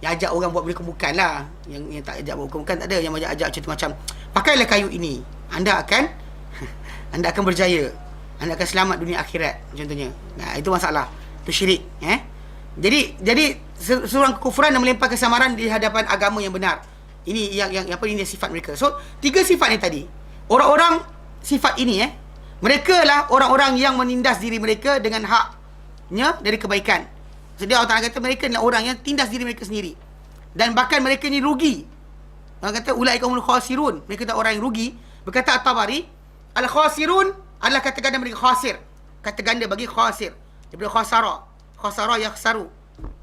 Yang ajak orang buat benda kebukan lah. Yang tak ajak buat kebukan tak ada. Yang ajak contoh macam pakailah kayu ini, anda akan berjaya, anda akan selamat dunia akhirat contohnya. Nah, itu masalah. Itu syirik, Jadi seorang kekufuran dan melempar kesamaran di hadapan agama yang benar. Ini yang apa ini sifat mereka. So, tiga sifat ni tadi. Orang-orang sifat ini mereka lah orang-orang yang menindas diri mereka dengan haknya dari kebaikan. Jadi Allah Ta'ala kata mereka adalah orang yang tindas diri mereka sendiri. Dan bahkan mereka ni rugi. Allah kata ulaika humul khasirun. Mereka adalah orang yang rugi. Berkata At-Tabari, al-khasirun adalah kata ganda mereka khasir. Kata ganda bagi khasir. Daripada khasara. Khasara yakhsaru.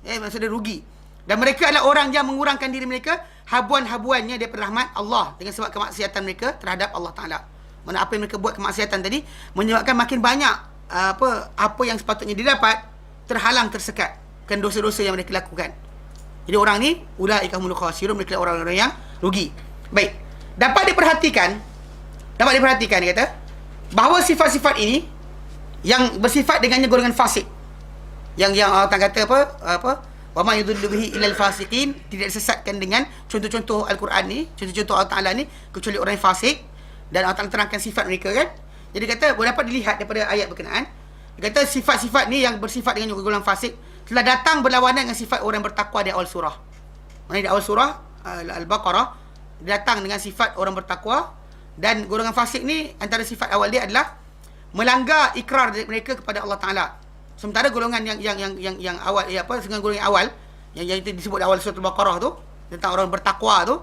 Maksudnya rugi. Dan mereka adalah orang yang mengurangkan diri mereka habuan-habuannya daripada rahmat Allah dengan sebab kemaksiatan mereka terhadap Allah Ta'ala. Mana apa yang mereka buat kemaksiatan tadi menyebabkan makin banyak apa yang sepatutnya didapat terhalang, tersekat kan dosa-dosa yang mereka lakukan. Jadi orang ni ulaika humul khasirun, mereka adalah orang-orang yang rugi. Baik. Dapat diperhatikan dia kata bahawa sifat-sifat ini yang bersifat dengannya golongan fasik. Yang Allah Ta'ala kata apa? Wa ma yudhillu bihi illal fasiqin, tidak disesatkan dengan contoh-contoh Al-Quran ni, contoh-contoh Allah Ta'ala ni kecuali orang yang fasik. Dan Allah Ta'ala terangkan sifat mereka kan. Jadi kata boleh dapat dilihat daripada ayat berkenaan. Dia kata sifat-sifat ni yang bersifat dengan golongan fasik telah datang berlawanan dengan sifat orang bertakwa di awal surah. Maksudnya di awal surah Al-Baqarah datang dengan sifat orang bertakwa, dan golongan fasik ni antara sifat awal dia adalah melanggar ikrar mereka kepada Allah Ta'ala. Sementara golongan yang awal dengan golongan yang awal yang itu disebut awal surah Al-Baqarah tu tentang orang bertakwa tu,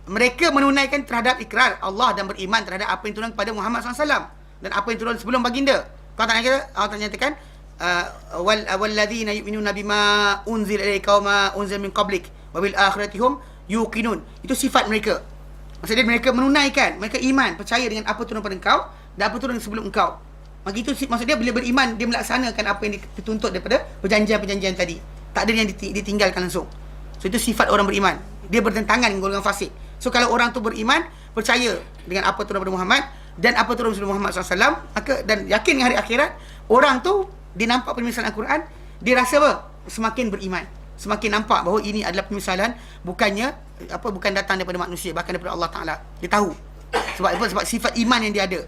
mereka menunaikan terhadap ikrar Allah dan beriman terhadap apa yang turun kepada Muhammad SAW dan apa yang turun sebelum baginda. Allah Ta'ala nyatakan walladzina yu'minuna bima unzila ilayka wa ma unzila min qablik wa bil akhirati hum yuqinun. Itu sifat mereka. Maksudnya mereka menunaikan, mereka iman, percaya dengan apa turun pada engkau dan apa turun sebelum engkau. Maka itu maksudnya bila beriman dia melaksanakan apa yang dituntut daripada perjanjian-perjanjian tadi. Tak ada yang ditinggalkan langsung. So itu sifat orang beriman. Dia bertentangan dengan golongan fasik. So kalau orang tu beriman, percaya dengan apa turun daripada Muhammad dan apa turun sebelum Muhammad SAW, maka dan yakin dengan hari akhirat, orang tu dia nampak permisalan Al-Quran, dia rasa apa? Semakin beriman. Semakin nampak bahawa ini adalah permisalan bukan datang daripada manusia, bahkan daripada Allah Ta'ala. Dia tahu. Sebab apa? Sebab sifat iman yang dia ada.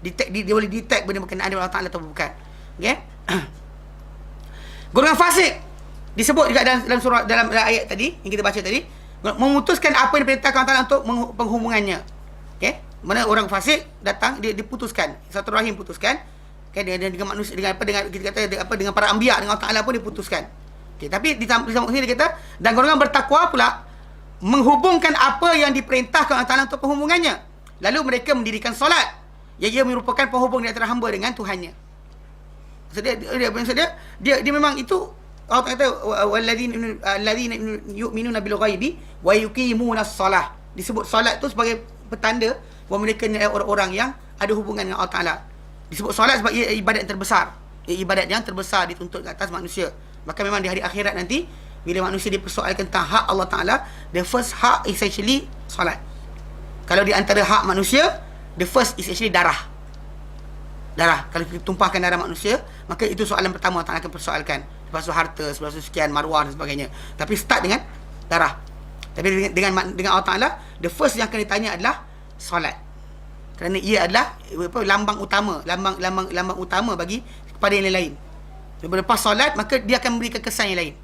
Dia boleh detect benda berkenaan dengan Allah Ta'ala atau bukan. Okay? Golongan fasik disebut juga dalam ayat tadi yang kita baca tadi, memutuskan apa yang diperintahkan Allah Ta'ala untuk penghubungannya. Okay? Mana orang fasik datang, dia diputuskan, satu rahim putuskan. Okay? Dengan manusia, dengan kita kata dengan para anbiya, dengan Allah Ta'ala pun diputuskan. Okay? Tapi di sini dia kata, dan golongan bertakwa pula menghubungkan apa yang diperintahkan Allah Ta'ala untuk penghubungannya. Lalu mereka mendirikan solat, yang ia merupakan penghubung di antara hamba dengan Tuhannya. Maksudnya dia memang itu Allah kata walladzina yu'minuna bil ghaibi wa yuqimunas shalah. Disebut solat tu sebagai petanda bahawa mereka ni orang-orang yang ada hubungan dengan Allah Ta'ala. Disebut solat sebab ia ibadat yang terbesar. Ia ibadat yang terbesar dituntut ke atas manusia. Bahkan memang di hari akhirat nanti bila manusia dipersoalkan tentang hak Allah Ta'ala, the first hak is actually solat. Kalau di antara hak manusia, the first is actually darah. Kalau kita tumpahkan darah manusia, maka itu soalan pertama Allah akan persoalkan. Lepas tu harta, lepas tu sekian, maruah dan sebagainya. Tapi start dengan darah. Tapi dengan Allah Ta'ala, the first yang akan ditanya adalah solat. Kerana ia adalah lambang utama, lambang utama bagi kepada yang lain. Lepas solat, maka dia akan memberikan kesan yang lain.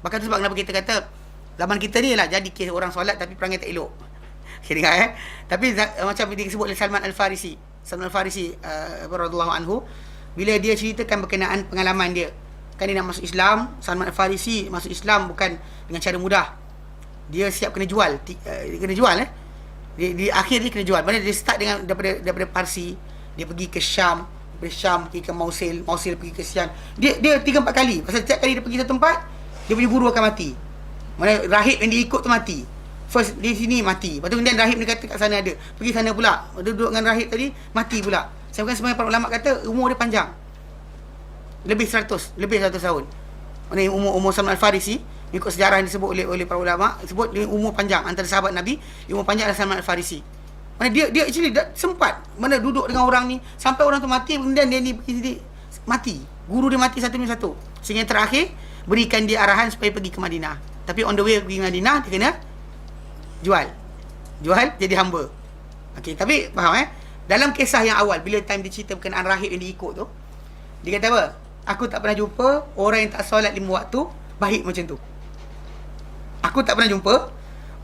Maka tu sebab kenapa kita kata zaman kita ni lah jadi kes orang solat tapi perangai tak elok. Kira Tapi macam disebut oleh Salman Al-Farisi. Salman Al-Farisi radhiyallahu anhu, bila dia ceritakan berkenaan pengalaman dia. Kan dia nak masuk Islam, Salman Al-Farisi masuk Islam bukan dengan cara mudah. Dia siap kena jual. Dia kena jual Di akhir dia kena jual. Maksudnya dia start dengan daripada Parsi, dia pergi ke Syam, daripada Syam pergi ke Mosul pergi ke Sian. Dia 3-4 kali. Pasal setiap kali dia pergi satu tempat, dia punya guru akan mati. Mana rahib yang dia ikut tu mati. First di sini mati. Lepas tu kemudian rahib dia kata kat sana ada. Pergi sana pula. Dia duduk dengan rahib tadi, mati pula. Saya bukan sebenarnya para ulama kata umur dia panjang. Lebih 100 tahun. Ini umur Salman Al-Farisi, ikut sejarah yang disebut oleh para ulama, sebut dia umur panjang antara sahabat Nabi, umur panjang adalah Salman Al-Farisi. Mana dia actually sempat mana duduk dengan orang ni sampai orang tu mati, kemudian dia ni pergi mati. Guru dia mati satu demi satu. Sehingga terakhir berikan dia arahan supaya pergi ke Madinah. Tapi on the way pergi ke Madinah, dia kena jual jadi hamba. Okey, tapi faham dalam kisah yang awal bila time dia cerita berkenaan rahib yang diikut tu, dia kata apa? Aku tak pernah jumpa orang yang tak solat 5 waktu baik macam tu. Aku tak pernah jumpa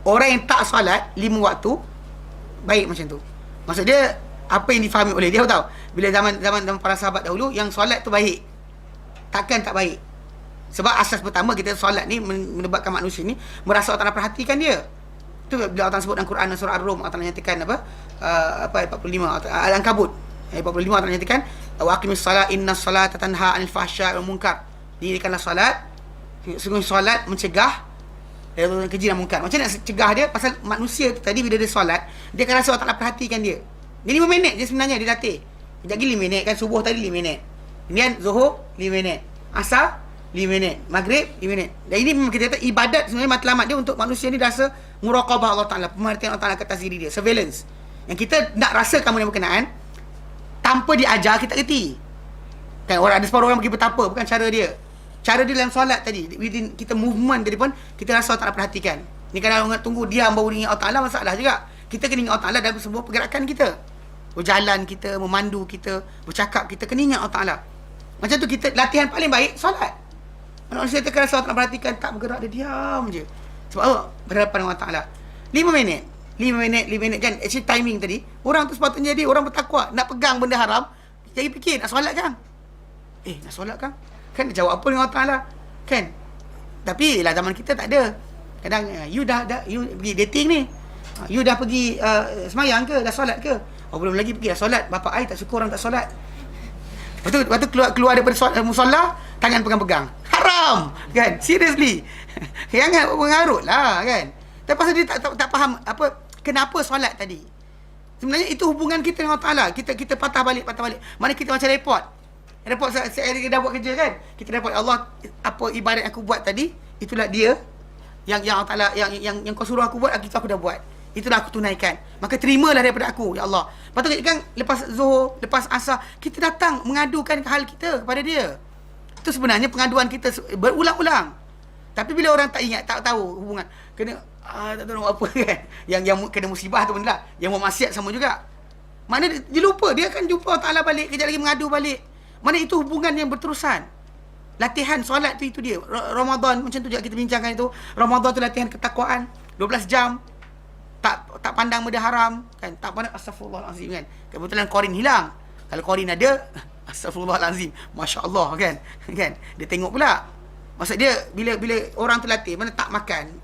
orang yang tak solat 5 waktu baik macam tu. Maksud dia apa yang difahami oleh dia, tahu bila zaman para sahabat dahulu yang solat tu baik, takkan tak baik. Sebab asas pertama kita solat ni menyebabkan manusia ni merasa Allah Ta'ala perhatikan dia. Tu bila Allah Ta'ala sebut dalam Quran surah Ar-Rum, Allah Ta'ala nyatakan apa 45 Al-Ankabut ayat 45, Allah Ta'ala nyatakan wa aqimis salat innas salata tanha 'anil fahsya'i wal munkar. Dirikanlah solat, sungguh solat mencegah keji dan munkar. Macam nak cegah dia? Pasal manusia tu tadi bila dia solat, dia akan rasa Allah Ta'ala perhatikan dia. Dia 5 minit je sebenarnya dia latih. Sekejap lagi 5 minit kan, subuh tadi 5 minit. Kemudian zuhur 5 minit. Asar 5 minit. Maghrib 5 minit. Dan ini memang kita kata ibadat sebenarnya matlamat dia untuk manusia ni rasa muraqabah Allah Ta'ala, pemerhatian Allah Ta'ala ke atas diri dia, surveillance. Yang kita nak rasakan benda berkenaan tanpa diajar kita reti. Kan orang ada separuh orang pergi bertapa, bukan cara dia. Cara dia dalam solat tadi, within kita movement tadi pun kita rasa Allah Ta'ala perhatikan. Ni kalau orang tunggu diam baru ingat Allah Ta'ala, masalah juga. Kita kena ingat Allah Ta'ala dalam semua pergerakan kita. Berjalan kita, memandu kita, bercakap kita, kena ingat Allah Ta'ala. Macam tu kita latihan paling baik solat. Manusia kita rasa Allah Ta'ala perhatikan, tak bergerak, dia diam je. Sebab apa? Berhadapan dengan Allah Ta'ala. 5 minit kan. Actually timing tadi, orang tu sepatutnya jadi orang bertakwa, nak pegang benda haram, jadi fikir nak solat kan? Nak solat kan? Kan dia jawab apa dengan Allah Ta'ala? Kan? Tapi lah zaman kita tak ada. Kadang you pergi dating ni. You dah pergi semayang ke? Dah solat ke? Oh belum lagi pergi dah solat. Bapa ai tak suka orang tak solat. Lepas tu keluar daripada musolla, tangan pegang-pegang. Haram! Kan? Seriously. Jangan mengarut lah kan? Tapi pasal dia tak faham apa kenapa solat tadi. Sebenarnya itu hubungan kita dengan Allah Ta'ala. Kita patah balik. Mana kita macam report saya dah buat kerja kan. Kita report Allah, apa ibadat aku buat tadi, itulah dia yang Allah Ta'ala yang kau suruh aku buat, aku dah buat. Itulah aku tunaikan. Maka terimalah daripada aku, ya Allah. Lepas tu kan lepas zuhur, lepas asar, kita datang mengadukan hal kita kepada dia. Itu sebenarnya pengaduan kita berulang-ulang. Tapi bila orang tak ingat, tak tahu hubungan, kena tak tahu apa kan. Yang kena musibah tu benda lah. Yang buat maksiat sama juga. Mana dia lupa, dia akan jumpa Allah Ta'ala balik, kejap lagi mengadu balik. Mana itu hubungan yang berterusan. Latihan solat tu itu dia. Ramadan macam tu juga kita bincangkan itu. Ramadan tu latihan ketakwaan 12 jam. Tak pandang benda haram kan, tak pandang astagfirullahalazim kan. Kebetulan korin hilang. Kalau korin ada, astagfirullahalazim, masya-Allah kan. Kan? Dia tengok pula. Maksud dia bila orang tu latih, mana tak makan,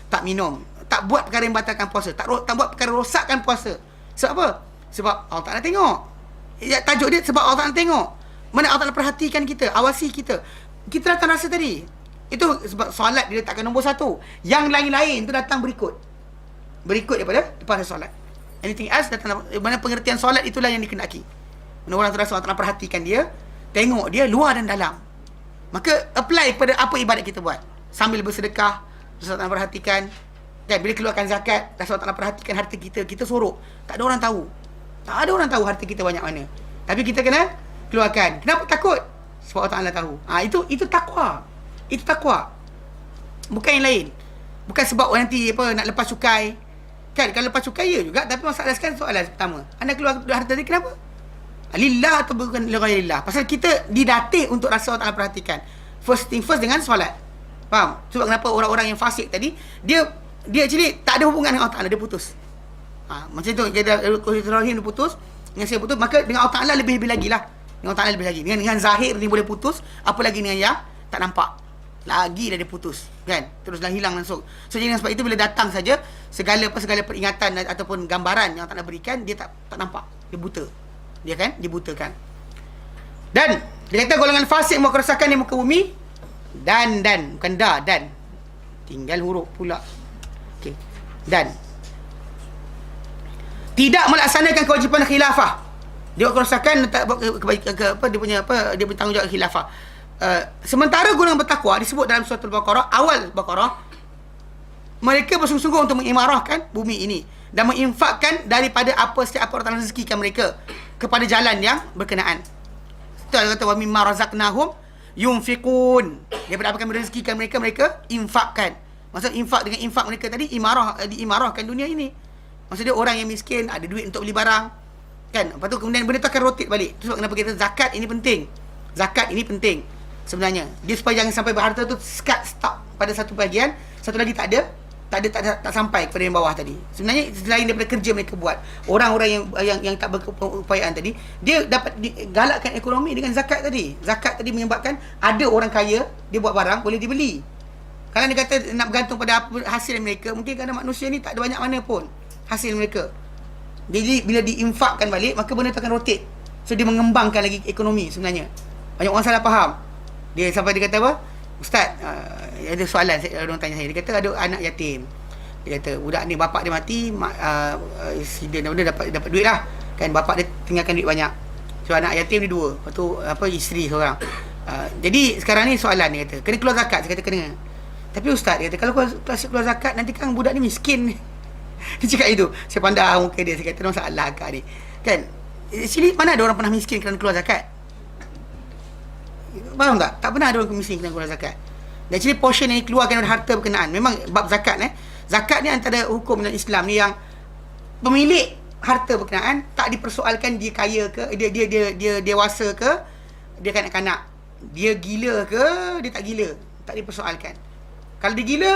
tak minum, tak buat perkara yang batalkan puasa, tak buat perkara rosakkan puasa. Sebab apa? Sebab Allah Ta'ala tengok. Tajuk dia sebab Allah Ta'ala tengok. Mana Allah Ta'ala perhatikan kita, awasi kita. Kita datang rasa tadi. Itu sebab solat dia letakkan nombor 1. Yang lain-lain tu datang berikut daripada solat. Anything else datang mana pengertian solat, itulah yang dikehendaki. Mana orang tu rasa Allah Ta'ala perhatikan dia, tengok dia luar dan dalam. Maka apply kepada apa ibadat kita buat. Sambil bersedekah, rasa Allah Ta'ala perhatikan. Dan bila keluarkan zakat, rasa Allah Ta'ala perhatikan harta kita, kita sorok. Tak ada orang tahu. Tak ada orang tahu harta kita banyak mana. Tapi kita kena keluarkan. Kenapa takut? Sebab Allah Ta'ala tahu. Itu takwa. Itu takwa. Bukan yang lain. Bukan sebab orang nanti nak lepas cukai. Kan kalau lepas cukai ya juga, tapi masalah sekarang soalan pertama. Anda keluar harta ni kenapa? Lillah atau bukan ligharillah? Pasal kita didatih untuk rasa Allah Taala perhatikan. First thing first dengan solat. Faham? Sebab kenapa orang-orang yang fasik tadi, dia actually tak ada hubungan dengan Allah Taala, dia putus. Macam tu, Rahim dia putus, dengan saya putus, maka dengan Allah Taala lebih-lebih lagi lah. Dengan Allah Taala lebih lagi. Dengan zahir ni boleh putus, apa lagi dengan yang tak nampak. Lagi dah dia putus, kan? Teruslah hilang langsung. So jadi sebab itu bila datang saja segala peringatan ataupun gambaran yang tak nak berikan, dia tak nampak. Dia buta. Dia kan dibutakan. Dan dia kata golongan fasik membuat kerosakan di muka bumi. Dan bukan dan. Tinggal huruf pula. Okey. Dan tidak melaksanakan kewajipan khilafah. Dia buat kerosakan, tak buat dia punya tanggungjawab khilafah. Sementara golongan bertakwa disebut dalam surah Al-Baqarah, awal Baqarah, mereka bersungguh-sungguh untuk mengimarahkan bumi ini dan menginfakkan daripada setiap apa orang rezekikan mereka kepada jalan yang berkenaan. Itu Allah kata wa mimma razaqnahum yunfiqun. Daripada apa kami rezekikan mereka, mereka infakkan. Maksud infak dengan infak mereka tadi diimarahkan dunia ini. Maksud dia orang yang miskin ada duit untuk beli barang. Kan? Lepas tu kemudian benda tu akan rotate balik. Itu sebab kenapa kita zakat ini penting. Zakat ini penting sebenarnya. Dia supaya jangan sampai harta tu stuck pada satu bahagian, satu lagi tak sampai kepada yang bawah tadi. Sebenarnya selain daripada kerja mereka buat, orang-orang yang tak berkeupayaan tadi, dia dapat galakkan ekonomi dengan zakat tadi. Zakat tadi menyebabkan ada orang kaya, dia buat barang boleh dibeli. Kalau dia kata nak bergantung pada hasil mereka, mungkin kerana manusia ni tak ada banyak mana pun hasil mereka. Jadi bila diinfakkan balik, maka benda tu akan rotate. So dia mengembangkan lagi ekonomi sebenarnya. Banyak orang salah faham. Dia sampai dia kata apa? Ustaz, ada soalan orang tanya saya. Dia kata ada anak yatim. Dia kata budak ni bapak dia mati, dia dapat duit lah. Kan bapak dia tinggalkan duit banyak. So anak yatim ni 2. Lepas tu isteri seorang. Jadi sekarang ni soalan dia kata, kena keluar zakat. Saya kata kena. Tapi ustaz dia kata kalau keluar zakat nanti kan budak ni miskin. Dia cakap itu. Saya pandang muka dia, saya kata masalah akak ni. Kan? Sini mana ada orang pernah miskin kerana keluar zakat? Faham tak? Tak pernah ada orang miskin kerana keluar zakat. Dan actually portion yang dikeluarkan dari harta berkenaan, memang bab zakat zakat ni antara hukum dalam Islam ni yang pemilik harta berkenaan tak dipersoalkan dia kaya ke, dia dewasa ke, dia kanak-kanak, dia gila ke, dia tak gila, tak dipersoalkan. Kalau dia gila,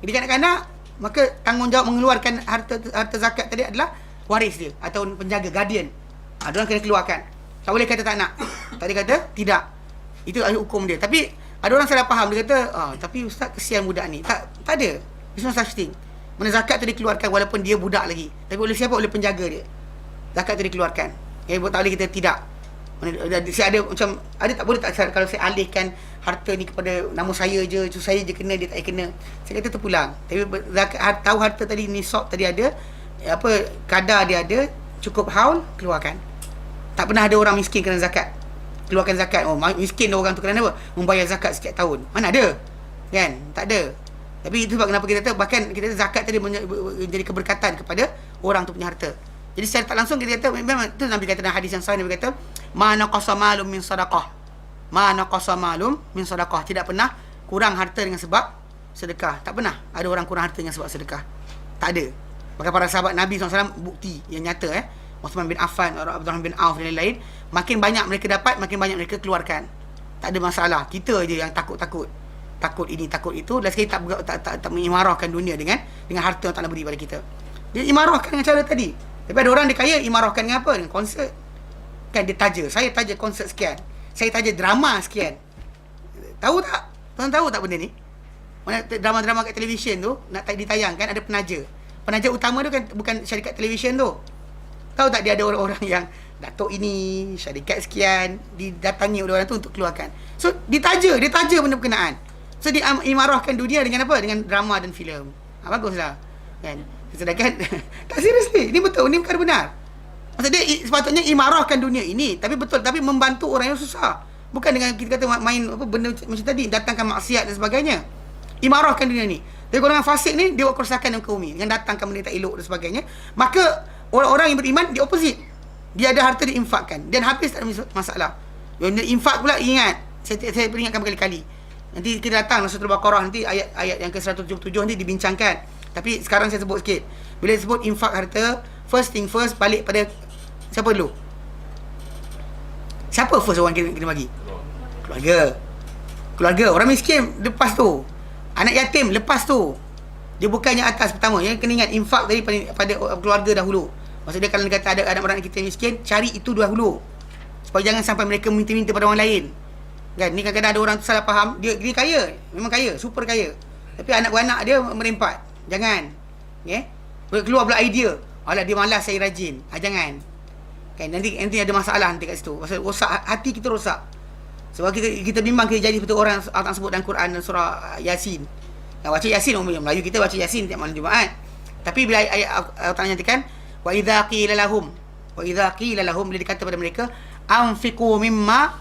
dia kanak-kanak, maka tanggungjawab mengeluarkan harta zakat tadi adalah waris dia atau penjaga, guardian. Ada orang kena keluarkan. Tak boleh kata tak nak. Tadi kata tidak. Itu hukum dia. Tapi ada orang salah faham. Dia kata, tapi ustaz kesian budak ni. Tak ada. It's no such thing. Mana zakat tu dikeluarkan walaupun dia budak lagi. Tapi oleh siapa? Oleh penjaga dia. Zakat tu dikeluarkan. Tak boleh kita tidak. Saya ada macam, ada tak boleh tak kalau saya alihkan harta ni kepada nama saya je, saya je kena, dia tak kena. Saya kata terpulang. Tapi zakat, tahu harta tadi, nisab tadi ada, kadar dia ada, cukup haul, keluarkan. Tak pernah ada orang miskin kerana zakat. Keluarkan zakat. Miskin orang tu kerana apa? Membayar zakat setiap tahun. Mana ada? Kan? Tak ada. Tapi itu sebab kenapa kita kata, bahkan kita kata zakat tadi menjadi keberkatan kepada orang tu punya harta. Jadi secara tak langsung kita kata, memang tu Nabi kata dalam hadis yang sahih, Nabi kata, ma naqasa malum min sadaqah. Ma naqasa malum min sadaqah. Tidak pernah kurang harta dengan sebab sedekah. Tak pernah ada orang kurang harta dengan sebab sedekah. Tak ada. Bahkan para sahabat Nabi SAW bukti yang nyata, Uthman bin Affan, Abdurrahman bin Auf dan lain-lain, makin banyak mereka dapat, makin banyak mereka keluarkan. Tak ada masalah. Kita je yang takut ini, takut itu. Dan sekali tak mengimarahkan dunia dengan harta yang tak nak beri pada kita. Dia imarahkan dengan cara tadi. Tapi ada orang dia kaya, imarahkan dengan apa? Dengan konsert. Kan dia taja, saya taja konsert sekian, saya taja drama sekian. Tahu tak? Tuan tahu tak benda ni? Mana drama-drama kat televisyen tu nak ditayangkan, ada penaja. Penaja utama tu kan bukan syarikat televisyen tu. Tahu tak dia ada orang-orang yang datuk ini, syarikat sekian, didatangi oleh orang tu untuk keluarkan. So dia taja benda berkenaan. So dia imarahkan dunia dengan apa? Dengan drama dan filem. Baguslah. Kan? Sedangkan tak serius ni. Ini betul, ini bukan benar. Maksud dia sepatutnya imarahkan dunia ini, tapi betul, tapi membantu orang yang susah. Bukan dengan kita kata main apa benda macam tadi, datangkan maksiat dan sebagainya. Imarahkan dunia ni. Tapi golongan fasik ni dia buat kerosakan dalam kaum ni dengan datangkan benda tak elok dan sebagainya. Maka orang-orang yang beriman dia opposite. Dia ada harta diinfakkan dan habis tak ada masalah. Yang dia infak pula, ingat, saya peringatkan berkali-kali. Nanti kita datang dalam surah Al-Baqarah, nanti ayat-ayat yang ke-177 nanti dibincangkan. Tapi sekarang saya sebut sikit. Bila sebut infak harta, first thing first, balik pada siapa dulu? Siapa first orang kena bagi? Keluarga. Orang miskin lepas tu. Anak yatim lepas tu. Dia bukannya atas pertama. Yang kena ingat infak tadi pada keluarga dahulu. Maksudnya kalau dia kata ada orang kita miskin, cari itu dahulu. Supaya jangan sampai mereka minta-minta pada orang lain. Kan, ni kadang-kadang ada orang tu salah faham, dia kaya, memang kaya, super kaya. Tapi anak-beranak dia merempat. Jangan. Keluar pula idea. Alah, dia malas, saya rajin. Jangan. Kan, nanti ada masalah nanti kat situ. Pasal rosak hati kita, rosak. Sebab kita bimbang kita jadi seperti orang Allah sebut dalam Quran dan surah Yasin. Baca Yasin, orang Melayu kita baca Yasin tiap malam Jumaat. Tapi bila ayat Allah nyatakan wa idza qila lahum bila dikata pada mereka anfiqu mimma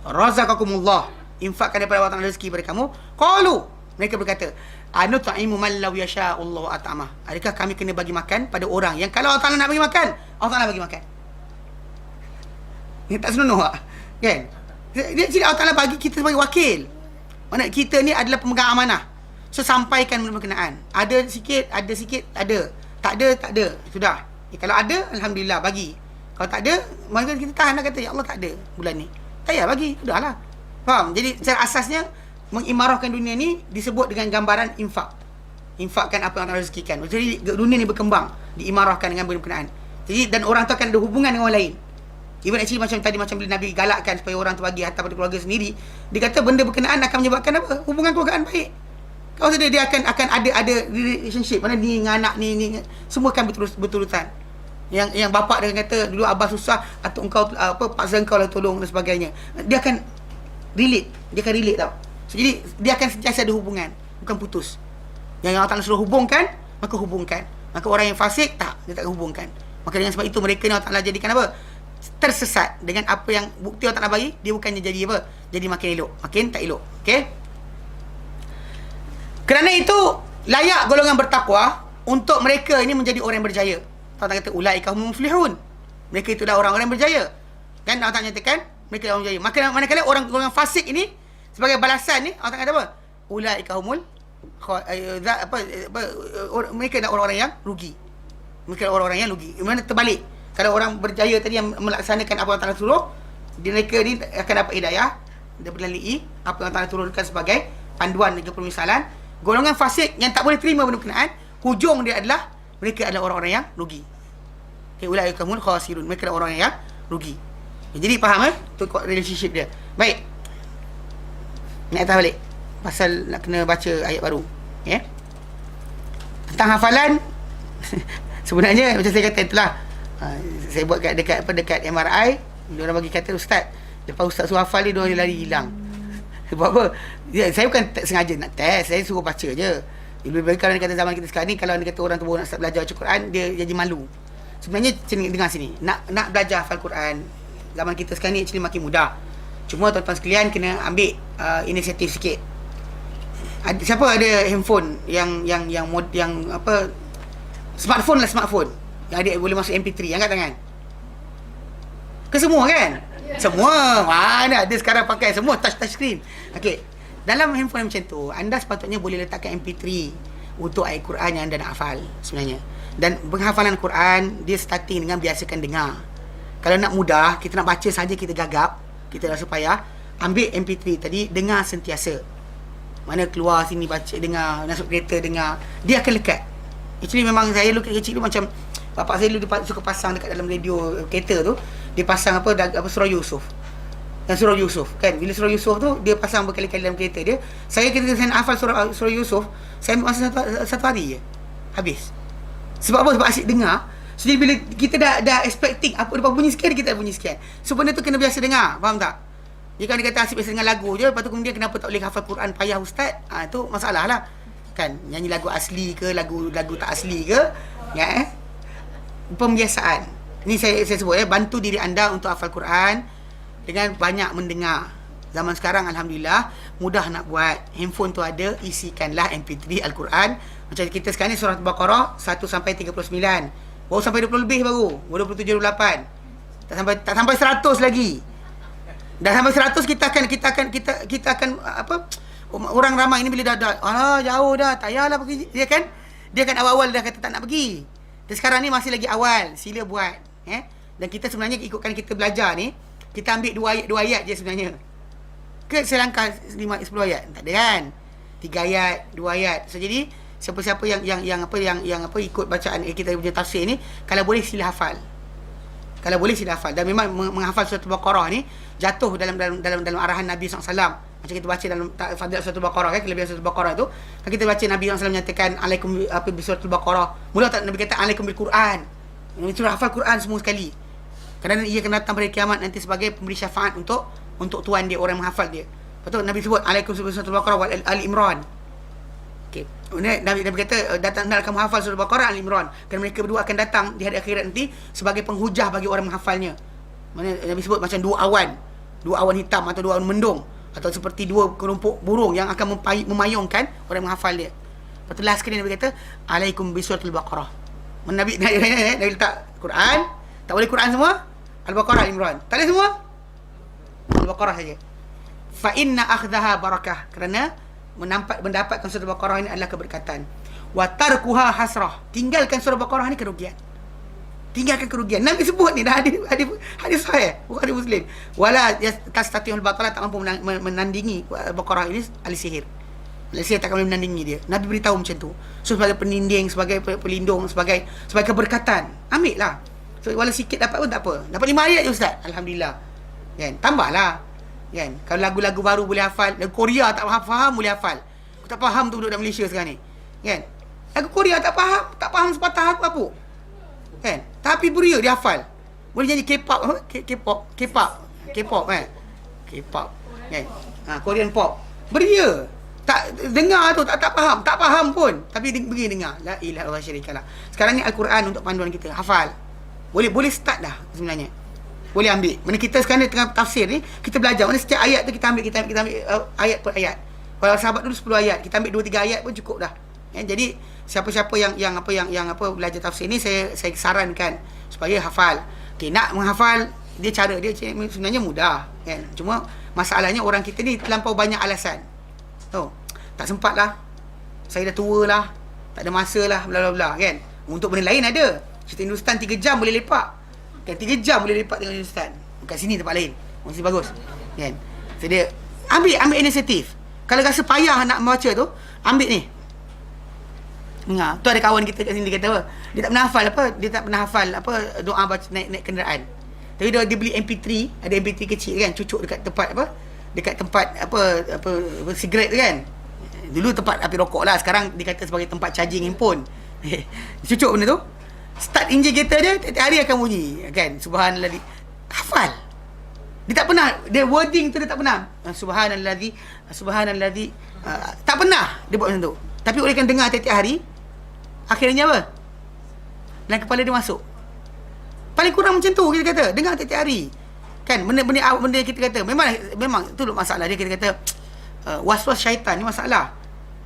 razaqakumullah, infakkan daripada Allah Taala rezeki pada kamu, qalu, mereka berkata anut'imu man law yasha'ullahu at'amah, adakah kami kena bagi makan pada orang yang kalau Allah Taala nak bagi makan, Allah Taala bagi makan. Ini tak senonoh kan? Dia Allah Taala bagi kita sebagai wakil. Mana kita ni adalah pemegang amanah. So sampaikan benda berkenaan. Ada sikit, ada. Tak ada. Sudah. Kalau ada, alhamdulillah bagi. Kalau tak ada, maka kita tahan lah, kata ya Allah tak ada bulan ni. Tak payah bagi, sudahlah. Faham? Jadi secara asasnya mengimarahkan dunia ni disebut dengan gambaran infak. Infakkan apa yang Allah rezekikan. Jadi dunia ni berkembang, diimarahkan dengan benda berkenaan. Jadi dan orang tu akan ada hubungan dengan orang lain. Even actually macam tadi, macam bila Nabi galakkan supaya orang tu bagi harta pada keluarga sendiri, dia kata benda berkenaan akan menyebabkan apa? Hubungan keluargaan baik. Kalau dia akan ada relationship, mana ni dengan anak ni semua akan berturutan. Yang bapak dia kata dulu abah susah atau engkau paksa engkau lah tolong dan sebagainya. Dia akan relate tau. So, jadi dia akan sentiasa ada hubungan, bukan putus. Yang Allah Taala suruh hubungkan, maka hubungkan. Maka orang yang fasik dia tak hubungkan. Maka dengan sebab itu mereka ni Allah Taala jadikan apa? Tersesat dengan apa yang bukti Allah Taala bagi, dia bukannya jadi apa? Jadi makin elok, makin tak elok. Okey? Kerana itu layak golongan bertakwa untuk mereka ini menjadi orang yang berjaya. Allah kata ulaika humul muflihun. Mereka itulah orang-orang yang berjaya. Kan Allah nyatakan mereka orang berjaya. Maka manakala orang golongan fasik ini sebagai balasan ni Allah kata apa? Ulaika humul mereka adalah orang-orang yang rugi. Mereka adalah orang-orang yang rugi. Mana terbalik. Kalau orang berjaya tadi yang melaksanakan apa yang Allah suruh, mereka ni akan dapat hidayah dan melalui apa yang Allah turunkan sebagai panduan dan permisalan. Golongan fasik yang tak boleh terima benda berkenaan, hujung dia adalah mereka adalah orang-orang yang rugi. Ulaika humul khasirun. Mereka adalah orang yang rugi. Jadi faham tu relationship dia. Baik. Nak tahu balik pasal nak kena baca ayat baru. Tentang hafalan sebenarnya macam saya kata itulah. Saya buat dekat MRI, dia orang bagi kata ustaz, lepas ustaz suruh hafal dia lari hilang. Sebab apa? Saya bukan sengaja nak test, saya suruh baca je. Kalau dia kata zaman kita sekarang ni, kalau dia kata orang tu baru nak start belajar baca Quran, dia jadi malu. Sebenarnya dengar sini, nak belajar hafal Quran zaman kita sekarang ni actually makin mudah. Cuma tuan-tuan sekalian kena ambil inisiatif sikit. Siapa ada handphone yang apa, smartphone yang ada boleh masuk MP3, angkat tangan. Ke semua kan? Semua. Mana ada sekarang pakai semua touch screen. Okey. Dalam handphone macam tu, anda sepatutnya boleh letakkan MP3 untuk ayat Quran yang anda nak hafal sebenarnya. Dan penghafalan Quran dia starting dengan biasakan dengar. Kalau nak mudah, kita nak baca saja kita gagap, kita rasa payah, ambil MP3 tadi, dengar sentiasa. Mana keluar sini baca, dengar, masuk kereta dengar, dia akan lekat. Actually memang saya dulu kecil tu macam bapak saya dulu suka pasang dekat dalam radio kereta tu, dia pasang apa surah Yusuf. Dan surah Yusuf kan, bila surah Yusuf tu dia pasang berkali-kali dalam kereta dia. Saya ketika saya nak hafal surah Yusuf, saya ambil masa satu hari je habis. Sebab apa? Sebab asyik dengar. So jadi bila kita dah expecting apa dia bunyi sekian, kita dah bunyi sekian. So benda tu kena biasa dengar, faham tak? Jika dia kata asyik biasa dengar lagu je, lepas tu kemudian kenapa tak boleh hafal Quran, payah ustaz, tu masalah lah kan. Nyanyi lagu asli ke, lagu tak asli ke, ya. Pembiasaan ni saya sebut bantu diri anda untuk hafal Quran dengan banyak mendengar. Zaman sekarang alhamdulillah mudah nak buat. Handphone tu ada, isikanlah MP3 Al-Quran. Macam kita sekarang ni surah Al-Baqarah 1 sampai 39. Baru sampai 20 lebih baru 27 28. Tak sampai 100 lagi. Dah sampai 100 kita akan apa Orang ramai ni bila dah jauh dah, tak payahlah pergi. Dia kan awal-awal dah kata tak nak pergi. Dan sekarang ni masih lagi awal, sila buat. Dan kita sebenarnya ikutkan kita belajar ni, kita ambil 2 ayat je sebenarnya. Ke selangkah 10 ayat? Tak ada kan? 3 ayat, 2 ayat. So jadi siapa-siapa yang ikut bacaan kita punya tafsir ni, kalau boleh sila hafal. Kalau boleh sila hafal. Dan memang menghafal surah Al-Baqarah ni jatuh dalam arahan Nabi SAW. Macam kita baca dalam fadilah surah Al-Baqarah kan, kelebihan surah Al-Baqarah tu, kan kita baca Nabi SAW menyatakan alaikum bi surah Al-Baqarah. Mula tak Nabi kata alaikum bil Quran. Itu hafal Quran semua sekali. Kerana ia akan datang pada kiamat nanti sebagai pemberi syafaat untuk tuan dia, orang menghafal dia. Lepas tu Nabi sebut alaikum bi surah Al-Baqarah wal Ali Imran. Okey. Nabi kata datang kamu hafal surah Al-Baqarah Ali Imran. Kerana mereka berdua akan datang di hari akhirat nanti sebagai penghujah bagi orang menghafalnya. Mana Nabi sebut macam 2 awan hitam atau 2 awan mendung, atau seperti 2 kelompok burung yang akan memayungkan orang menghafal dia. Lepas tu last sekali Nabi kata alaikum bi surah Al-Baqarah. Nabi letak Quran, tak boleh Quran semua, Al-Baqarah Al-Imran. Tak boleh semua, Al-Baqarah saja. Fa inna akhdaha barakah, kerana mendapatkan surah Al-Baqarah ini adalah keberkatan. Wa tarkuha hasrah, tinggalkan surah Al-Baqarah ni kerugian. Tinggalkan kerugian. Nabi sebut ni dah hadis sahih Bukhari Muslim. Wala tastati'ul batala, tak mampu menandingi Al-Baqarah ini ahli sihir. Ahli sihir tak boleh menandingi dia. Nabi beritahu macam tu. So sebagai peninding, sebagai pelindung, sebagai keberkatan, ambil lah. So walau sikit dapat pun tak apa. Dapat 5 ayat je ustaz, alhamdulillah. Kan? Tambahlah. Kan? Kalau lagu-lagu baru boleh hafal, lagu Korea tak faham boleh hafal. Aku tak faham tu duduk dalam Malaysia sekarang ni. Kan? Lagu Korea tak faham sepatah aku apa. Kan? Tapi beria dia hafal. Boleh jadi K-pop kan? K-pop kan? Korean pop. Beria. Tak dengar tu tak faham pun, tapi pergi dengar. La ilaha illallah syarikalah. Sekarang ni Al-Quran untuk panduan kita. Hafal. Boleh start dah sebenarnya. Boleh ambil. Mana kita sekarang ni tengah tafsir ni, kita belajar. Mana setiap ayat tu kita ambil ayat per ayat. Kalau sahabat dulu 10 ayat, kita ambil 2-3 ayat pun cukup dah. Jadi siapa-siapa yang belajar tafsir ni, saya sarankan supaya hafal. Okey, nak menghafal cara dia sebenarnya mudah kan. Cuma masalahnya orang kita ni terlampau banyak alasan. Tak sempat lah, saya dah tua lah, tak ada masa lah, bla bla bla kan. Untuk benda lain ada. Cerita Hindustan 3 jam boleh lepak. Kan 3 jam boleh lepak tengok Hindustan. Kat sini tempat lain. Mesti bagus. Kan. So dia ambil inisiatif. Kalau rasa payah nak membaca tu, ambil ni. Tu ada kawan kita kat sini, dia kata apa? Dia tak pernah hafal doa baca naik kenderaan. Tapi dia beli MP3, ada MP3 kecil kan, cucuk dekat tempat sigaret tu kan. Dulu tempat api rokok lah, sekarang dikata sebagai tempat charging handphone. Cucuk benda tu, start enjin kereta dia, tiap hari akan bunyi kan, subhanallah. Hafal. Dia tak pernah, dia wording tu dia tak pernah subhanallazi tak pernah dia buat macam tu. Tapi oleh kan dengar tiap hari, akhirnya apa? Dalam kepala dia masuk. Paling kurang macam tu kita kata, dengar tiap hari. Kan benda kita kata memang tu masalah dia, kita kata was-was syaitan ni masalah.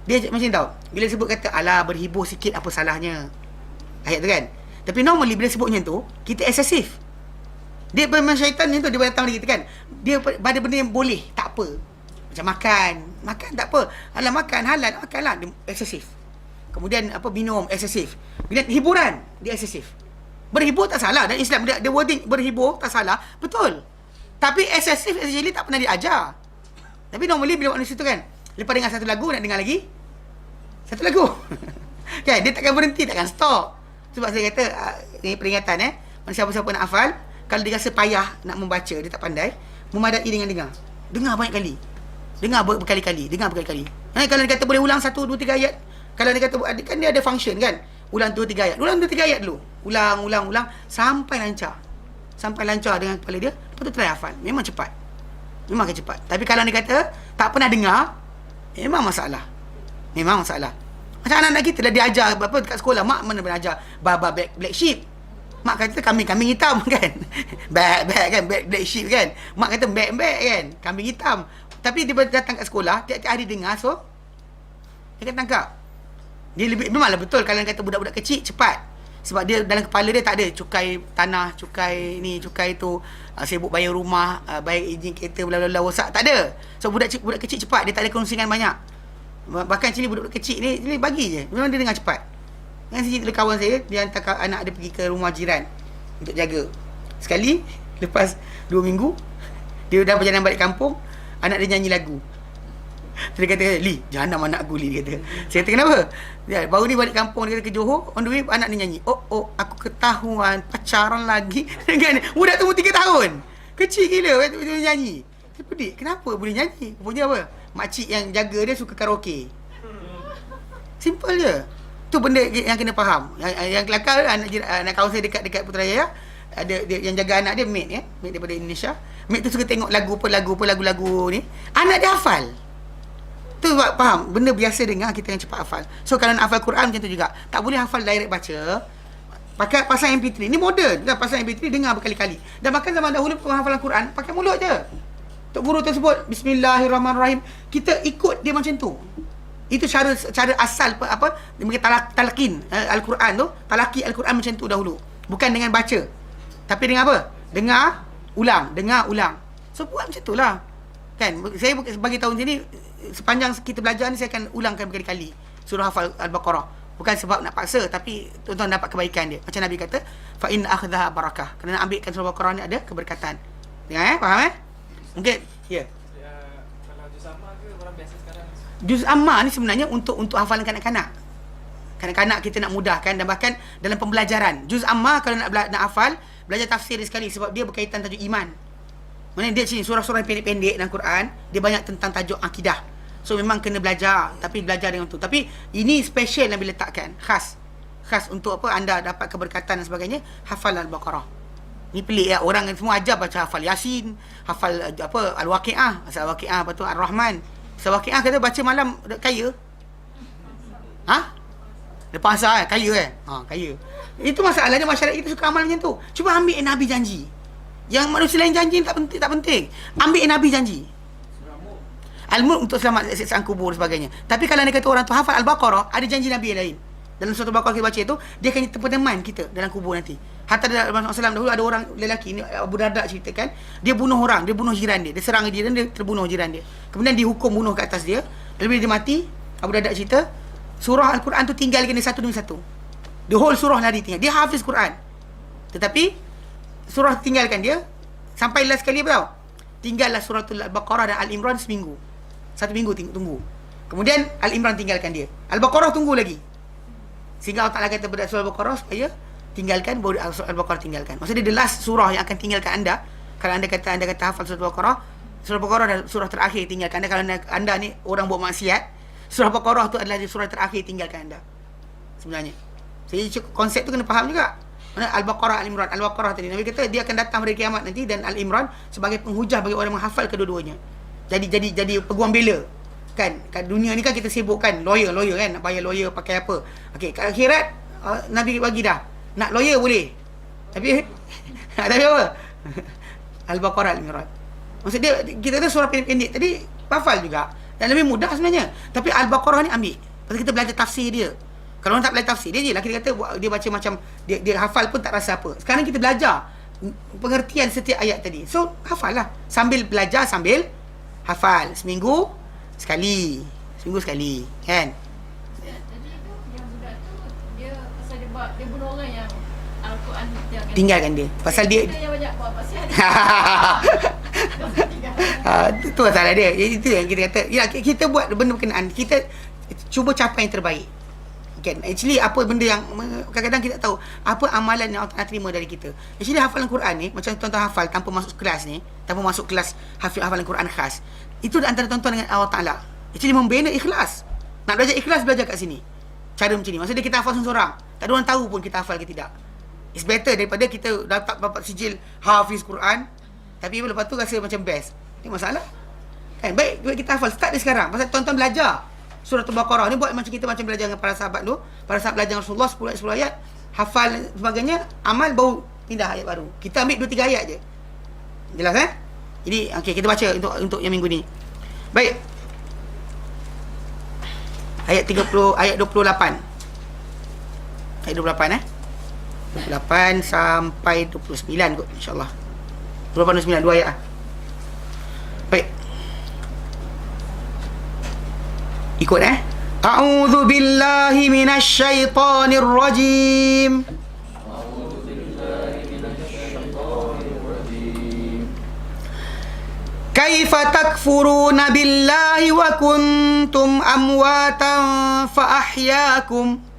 Dia macam tahu, bila sebut kata alah berhibur sikit apa salahnya, ayat tu kan. Tapi normally bila sebut macam tu, kita excessive. Dia memang syaitan ni tu, dia datang pada kita kan, dia pada benda yang boleh, tak apa. Macam makan tak apa, alah makan halal, makanlah, dia excessive. Kemudian minum excessive. Bila hiburan, dia excessive. Berhibur tak salah, dan Islam dia wording berhibur tak salah, betul. Tapi excessive actually tak pernah diajar. Tapi normally bila manusia tu kan, lepas dengar satu lagu, nak dengar lagi satu lagu. Kan, dia takkan berhenti, takkan stop. Sebab saya kata ni peringatan mana siapa-siapa nak hafal, kalau dia rasa payah nak membaca, dia tak pandai, memadai dengan dengar banyak kali. Dengar berkali-kali. Kalau dia kata boleh ulang 1, 2, 3 ayat, kalau dia kata kan dia ada function kan, ulang 2, 3 ayat. Ulang 2, 3 ayat dulu. Ulang sampai lancar. Sampai lancar dengan kepala dia, lepas tu try hafal. Memang cepat. Memang akan cepat. Tapi kalau dia kata tak pernah dengar, memang masalah. Macam anak-anak kita dah diajar dekat sekolah, mak mana pernah ajar black sheep. Mak kata kambing hitam kan. Bag kan, black sheep kan. Mak kata bag kan, kambing hitam. Tapi dia datang kat sekolah, tiap-tiap hari dengar, so dia akan tangkap. Dia memanglah betul kalau kata budak-budak kecil cepat. Sebab dia dalam kepala dia tak ada cukai tanah, cukai ni, cukai tu, sibuk bayar rumah, bayar izin kereta, bla bla bla, rosak, tak ada. So budak kecil cepat, dia tak ada konsingan banyak. Bahkan sini budak kecil ni dia bagi je, memang dia dengar cepat. Kan sini kawan saya, dia hantar anak dia pergi ke rumah jiran untuk jaga. Sekali lepas 2 minggu dia dah berjalan balik kampung, anak dia nyanyi lagu. Dia kata, Li, jangan nama anak aku, Li, dia kata. Saya kata, kenapa? Dia, baru ni balik kampung, dia kata ke Johor, on the way, anak dia nyanyi, oh, aku ketahuan, pacaran lagi. Budak tu umur 3 tahun. Kecil gila, dia nyanyi. Saya pedik, kenapa boleh nyanyi? Punya apa? Makcik yang jaga dia suka karaoke. Simple je. Tu benda yang kena faham. Yang kelakar, anak kawan saya dekat Putrajaya, ada dia, yang jaga anak dia, mate daripada Indonesia. Mate tu suka tengok lagu-lagu ni. Anak dia hafal. Tu faham, benda biasa dengar, kita yang cepat hafal. So kalau nak hafal Quran macam tu juga, tak boleh hafal direct baca, pakai pasang MP3. Ni moden kan, pasang MP3 dengar berkali-kali. Dan bahkan zaman dahulu penghafalan Quran pakai mulut je. Tok guru tersebut bismillahirrahmanirrahim, kita ikut dia macam tu. Itu cara asal apa dia talqin al-Quran tu, talaki al-Quran macam tu dahulu. Bukan dengan baca, tapi dengan apa? Dengar ulang. So buat macam tu lah. Kan, saya bagi tahun sini, sepanjang kita belajar ni, saya akan ulangkan berkali-kali surah hafal Al-Baqarah. Bukan sebab nak paksa, tapi tuan-tuan dapat kebaikan dia. Macam Nabi kata, fa in akhadha barakah. Kerana nak ambilkan surah Al-Baqarah ni ada keberkatan. Dengar faham Mungkin ya. Kalau juz amma ke orang biasa sekarang? Juz amma ni sebenarnya untuk hafalan kanak-kanak. Kanak-kanak kita nak mudahkan, dan bahkan dalam pembelajaran. Juz amma kalau nak hafal, belajar tafsir dia sekali, sebab dia berkaitan tajuk iman. Mana dia sini surah-surah yang pendek-pendek dalam Quran, dia banyak tentang tajuk akidah. So memang kena belajar, tapi belajar dengan tu. Tapi ini special Nabi letakkan, khas untuk apa, anda dapat keberkatan dan sebagainya, hafal Al-Baqarah. Ni pelik ya, orang semua ajar baca hafal Yasin, hafal apa Al-Waqi'ah, asal Al-Waqi'ah, apa tu Ar-Rahman. Asal Waqi'ah kata baca malam kaya. Lepas asal kaya kaya. Itu masalahnya masyarakat kita suka amal macam tu. Cuba ambil Nabi janji. Yang manusia lain janji tak penting. Ambil Nabi janji. Al-Mulk untuk selamat siksaan kubur dan sebagainya. Tapi kalau anda kata orang tu hafal Al-Baqarah, ada janji Nabi yang lain. Dalam suatu Al-Baqarah kita baca itu, dia akan peneman kita dalam kubur nanti. Hatta dalam Rasulullah dahulu ada orang lelaki ni, Abu Darda ceritakan, dia bunuh orang, dia bunuh jiran dia serang jiran dia, terbunuh jiran dia. Kemudian dihukum bunuh ke atas dia. Bila dia mati, Abu Darda cerita, surah Al-Quran tu tinggalkan dia satu demi satu. The whole surah lari tinggal. Dia hafiz Quran. Tetapi surah tinggalkan dia sampai last sekali apa tahu? Tinggallah suratul Al-Baqarah dan Al-Imran seminggu. 1 minggu tunggu. Kemudian Al-Imran tinggalkan dia. Al-Baqarah tunggu lagi. Sehingga Allah Ta'ala kata pada surah Al-Baqarah supaya tinggalkan, baru surah Al-Baqarah tinggalkan. Maksudnya the last surah yang akan tinggalkan anda. Kalau anda kata hafal surah Al-Baqarah, surah Al-Baqarah adalah surah terakhir tinggalkan anda. Kalau anda ni orang buat maksiat, surah Al-Baqarah tu adalah surah terakhir tinggalkan anda. Sebenarnya. Jadi konsep tu kena faham juga. Mana Al-Baqarah, Al-Imran. Al-Baqarah tadi Nabi kata dia akan datang hari kiamat nanti, dan Al-Imran sebagai penghujah bagi orang yang menghafal kedua-duanya. Jadi peguam bela. Kan dunia ni kan kita sibuk kan lawyer kan, nak bayar lawyer pakai apa. Okey, kat akhirat Nabi bagi dah. Nak lawyer boleh. Tapi tapi apa? Al-Baqarah, Al-Imran. Maksud dia kita tu surah pendek tadi hafal juga. Dan lebih mudah sebenarnya. Tapi Al-Baqarah ni ambil. Pasal kita belajar tafsir dia. Kalau orang tak belajar tafsir dia je lah, kita kata dia baca macam dia hafal pun tak rasa apa. Sekarang kita belajar pengertian setiap ayat tadi. So hafal lah. Sambil belajar sambil hafal. Seminggu sekali kan. Jadi tu yang budak tu dia pasal dia bunuh orang yang Al-Quran tinggalkan dia. Pasal dia yang banyak buat pasal itu masalah dia. Itu yang kita kata, ya, kita buat benda berkenaan, kita cuba capai yang terbaik. Kan? Actually apa benda yang kadang-kadang kita tahu apa amalan yang Allah terima dari kita. Actually hafalan Quran ni, macam tuan-tuan hafal tanpa masuk kelas ni, tanpa masuk kelas hafalan Quran khas, itu antara tuan-tuan dengan Allah Ta'ala. Actually membina ikhlas. Nak belajar ikhlas, belajar kat sini. Cara macam ni. Maksudnya kita hafal seorang, tak ada orang tahu pun kita hafal ke tidak. It's better daripada kita dapat sijil hafiz Quran, tapi lepas tu rasa macam best. Ini masalah kan. Baik kita hafal, start dari sekarang. Pasal tuan-tuan belajar surah Al-Baqarah ni, buat macam kita macam belajar dengan para sahabat tu. Para sahabat belajar dengan Rasulullah 10 ayat, hafal sebagainya, amal, baru pindah ayat baru. Kita ambil 2-3 ayat je. Jelas Jadi okey, kita baca untuk yang minggu ni. Baik. Ayat 28. Ayat 28 28 sampai 29 kot, insyaAllah. 28 29, 2 ayat lah. Baik. Ikut A'udzu billahi minasy syaithanir rajim. Kaifa takfuruna billahi wa kuntum amwatan fa ahyaakum.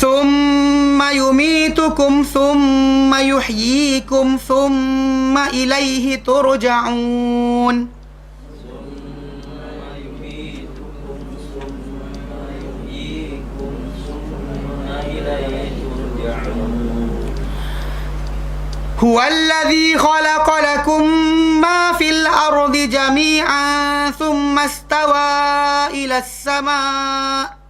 ثم يميتكم ثم يحييكم ثم إليه ترجعون. هو الذي خلق لكم ما في الأرض جميعا ثم استوى إلى السماء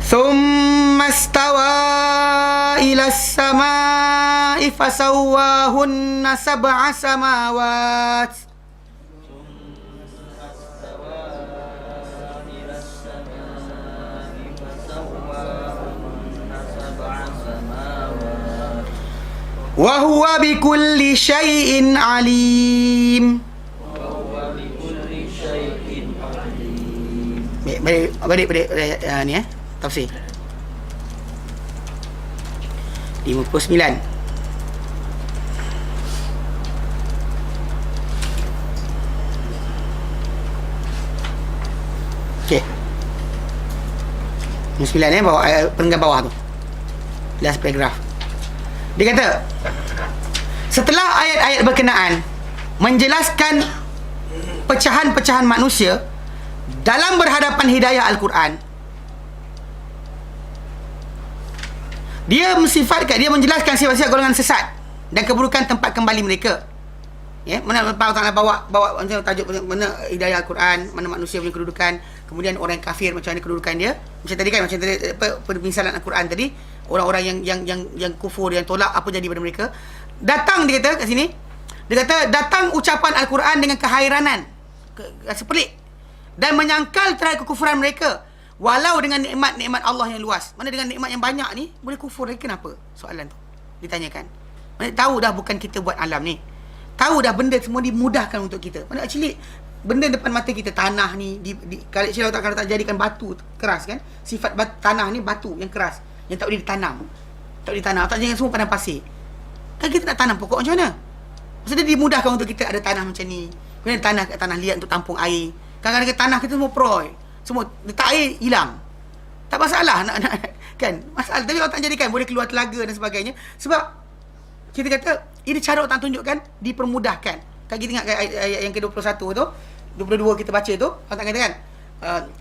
ثم استوى إلى السماء فسواهن 7 سماوات وهو بكل شيء عليم. Balik ni tafsir 59. Okey. 59 bawah perenggan bawah tu. Last paragraph. Dia kata, setelah ayat-ayat berkenaan menjelaskan pecahan-pecahan manusia dalam berhadapan hidayah Al-Quran, dia menjelaskan sifat-sifat golongan sesat dan keburukan tempat kembali mereka. Ya, mana Allah Taala bawa macam tajuk mana hidayah Al-Quran, mana manusia punya kedudukan, kemudian orang kafir macam mana kedudukan dia. Macam tadi kan, macam tadi permisalan Al-Quran tadi, orang-orang yang kufur, yang tolak, apa jadi pada mereka. Datang, dia kata kat sini, dia kata datang ucapan Al-Quran dengan kehairanan, rasa pelik dan menyangkal terhadap kekufuran mereka, walau dengan nikmat-nikmat Allah yang luas. Mana dengan nikmat yang banyak ni boleh kufur lagi, kenapa? Soalan tu ditanyakan. Mana tahu dah bukan kita buat alam ni, tahu dah benda semua dimudahkan untuk kita. Mana actually benda depan mata kita, tanah ni kalau Allah tak jadikan batu keras kan, sifat tanah ni batu yang keras yang tak boleh ditanam, tak jangan semua padang pasir. Kan kita nak tanam pokok macam mana? Maksudnya dimudahkan untuk kita ada tanah macam ni, kemudian tanah liat untuk tampung air. Kadang-kadang tanah kita semua proy, semua letak air hilang, tak masalah nak kan, masalah. Tapi Allah tak jadikan boleh keluar telaga dan sebagainya, sebab kita kata ini cara Allah tunjukkan dipermudahkan. Kan kita ingat ayat yang ke-21 tu, 22 kita baca tu, Allah kata kan,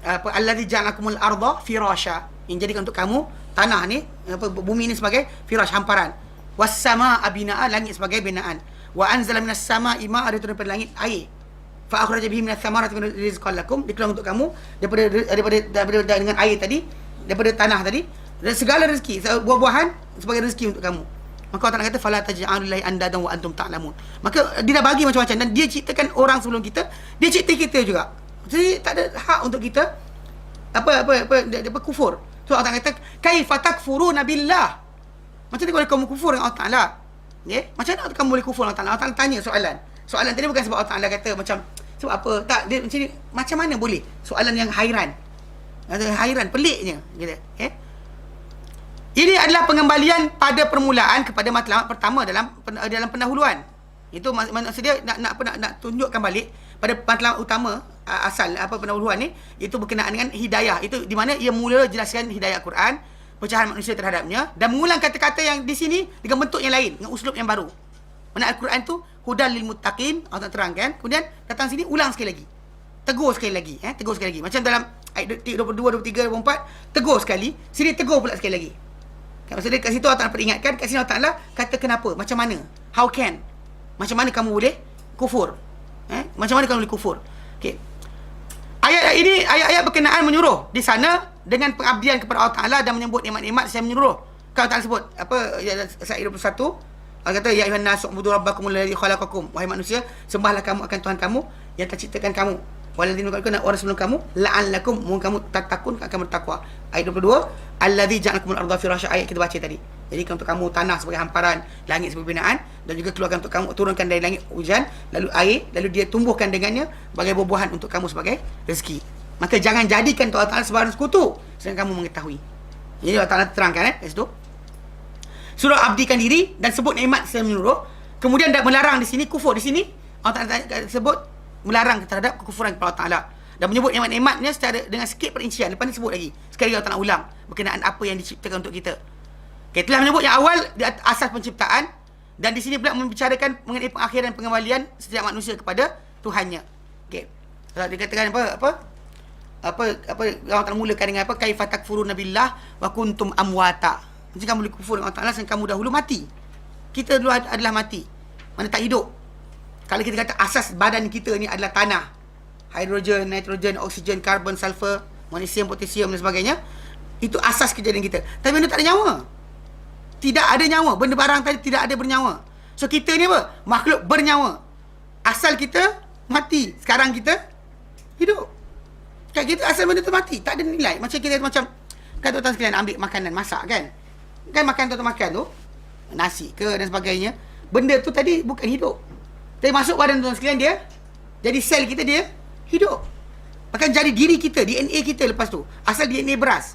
apa allazi ja'alakumul arda firasha, yang jadikan untuk kamu tanah ni, apa bumi ni sebagai firash, hamparan, was samaa binaa, langit sebagai binaan, wa anzala minas samaa'i ma'a, ada turun daripada langit air, fa akhraja bihi minas samarati rizqan lakum, dikeluarkan untuk kamu daripada dengan air tadi, daripada tanah tadi, dan segala rezeki, buah-buahan sebagai rezeki untuk kamu. Maka Allah kata fala taj'alullahi andadan wa antum ta'lamun. Maka dia dah bagi macam-macam, dan dia ciptakan orang sebelum kita, dia cipta kita juga. Jadi tak ada hak untuk kita apa kufur. So Allah kata kaifa takfuruna billah. Macam mana boleh kamu kufur dengan Allah Taala? Ya? Macam mana kamu boleh kufur dengan Allah Taala? Allah Taala tanya soalan. Soalan tadi bukan sebab Allah Taala kata macam sebab apa? Tak, dia macam ni, macam mana boleh? Soalan yang hairan. Hairan, peliknya gitu. Ini adalah pengembalian pada permulaan kepada matlamat pertama dalam pendahuluan. Itu maksud dia nak tunjukkan balik pada matlamat utama asal pendahuluan ni, itu berkenaan dengan hidayah. Itu di mana ia mula jelaskan hidayah Quran, pecahan manusia terhadapnya, dan mengulang kata-kata yang di sini dengan bentuk yang lain, dengan uslub yang baru. Mana Al-Quran tu hudal lil muttaqin, Allah terangkan, kemudian datang sini ulang sekali lagi. Tegur sekali lagi, tegur sekali lagi. Macam dalam ayat 22, 23, 24, tegur sekali, sini tegur pula sekali lagi. Maksudnya kat situ Allah Ta'ala peringatkan, kat sini Allah Ta'ala kata kenapa, macam mana, how can, macam mana kamu boleh kufur, macam mana kamu boleh kufur. Okay. Ayat ini ayat-ayat berkenaan menyuruh di sana dengan pengabdian kepada Allah Taala dan menyebut nikmat-nikmat. Saya menyuruh. Kalau tak sebut apa ayat 21, Allah kata ya ayuhan nas ubudu rabbakumul ladzi khalaqakum. Wahai manusia, sembahlah kamu akan Tuhan kamu yang terciptakan kamu. Waladzina qabluna orang sebelum kamu la'allakum kamu tattaqun akan bertakwa. Ayat 22, allazi ja'alakumul arda firasya, ayat kita baca tadi. Jadi untuk kamu tanah sebagai hamparan, langit sebagai binaan, dan juga keluarkan untuk kamu turunkan dari langit hujan, lalu air, lalu dia tumbuhkan dengannya sebagai buah-buahan untuk kamu sebagai rezeki. Maka jangan jadikan Allah Taala sebarang sekutu sedangkan kamu mengetahui. Jadi Allah Taala terangkan kat situ. Surah abdikan diri dan sebut nikmat saya menyuruh. Kemudian dah melarang di sini kufur. Di sini Allah Taala sebut melarang terhadap kekufuran kepada Allah Taala dan menyebut nikmat-nikmatnya secara dengan sikit perincian. Lepas ni sebut lagi. Sekali lagi Allah Taala ulang berkenaan apa yang diciptakan untuk kita. Okay, telah menyebut yang awal di asas penciptaan dan di sini pula membicarakan mengenai pengakhiran pengembalian setiap manusia kepada Tuhannya. Okey. Kalau dikatakan apa Allah Taala mulakan dengan apa? Kaifa takfuruna billah wa kuntum amwata. Macam kamu boleh kufur dengan Allah Taala sedangkan kamu dahulu mati. Kita dulu adalah mati. Mana tak hidup. Kalau kita kata asas badan kita ni adalah tanah, hidrogen, nitrogen, oksigen, karbon, sulfur, magnesium, potasium dan sebagainya, itu asas kejadian kita. Tapi benda tak ada nyawa. Tidak ada nyawa. Benda barang tadi tidak ada bernyawa. So kita ni apa? Makhluk bernyawa. Asal kita mati. Sekarang kita hidup. Kan kita asal benda tu mati. Tak ada nilai. Macam kita macam kan tuan-tuan sekalian ambil makanan masak kan. Kan makan tuan-tuan makan tu nasi ke dan sebagainya. Benda tu tadi bukan hidup. Tapi masuk badan tuan-tuan sekalian dia jadi sel kita dia hidup. Bahkan jadi diri kita, DNA kita lepas tu. Asal DNA beras,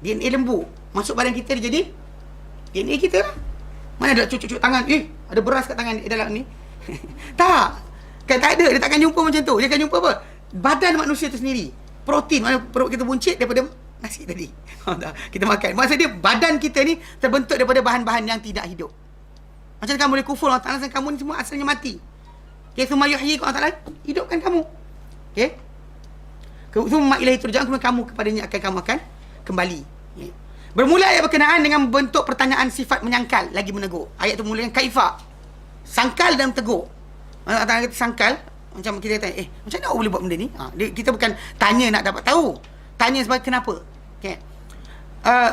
DNA lembu, masuk badan kita dia jadi DNA kita lah. Mana ada cucuk-cucuk tangan, ada beras kat tangan dalam ni. Tak. Kan tak ada, dia takkan jumpa macam tu. Dia akan jumpa apa? Badan manusia tu sendiri. Protein, mana perut kita buncit daripada nasi tadi. Kita makan. Maksud dia badan kita ni terbentuk daripada bahan-bahan yang tidak hidup. Macam kamu boleh kufur Allah Ta'ala, kamu ni semua asalnya mati. Okay, summa yuhyikum Allah Ta'ala hidupkan kamu. Okay. Summa ilaihi turja'un, kemudian kamu kepadanya kamu akan kembali. Okay. Bermula ayat berkenaan dengan bentuk pertanyaan sifat menyangkal lagi menegur. Ayat tu mula dengan kaifa. Sangkal dan tegur. Allah Ta'ala kata sangkal, macam kita kata, macam mana awak boleh buat benda ni? Kita bukan tanya nak dapat tahu. Tanya sebab kenapa. Okay.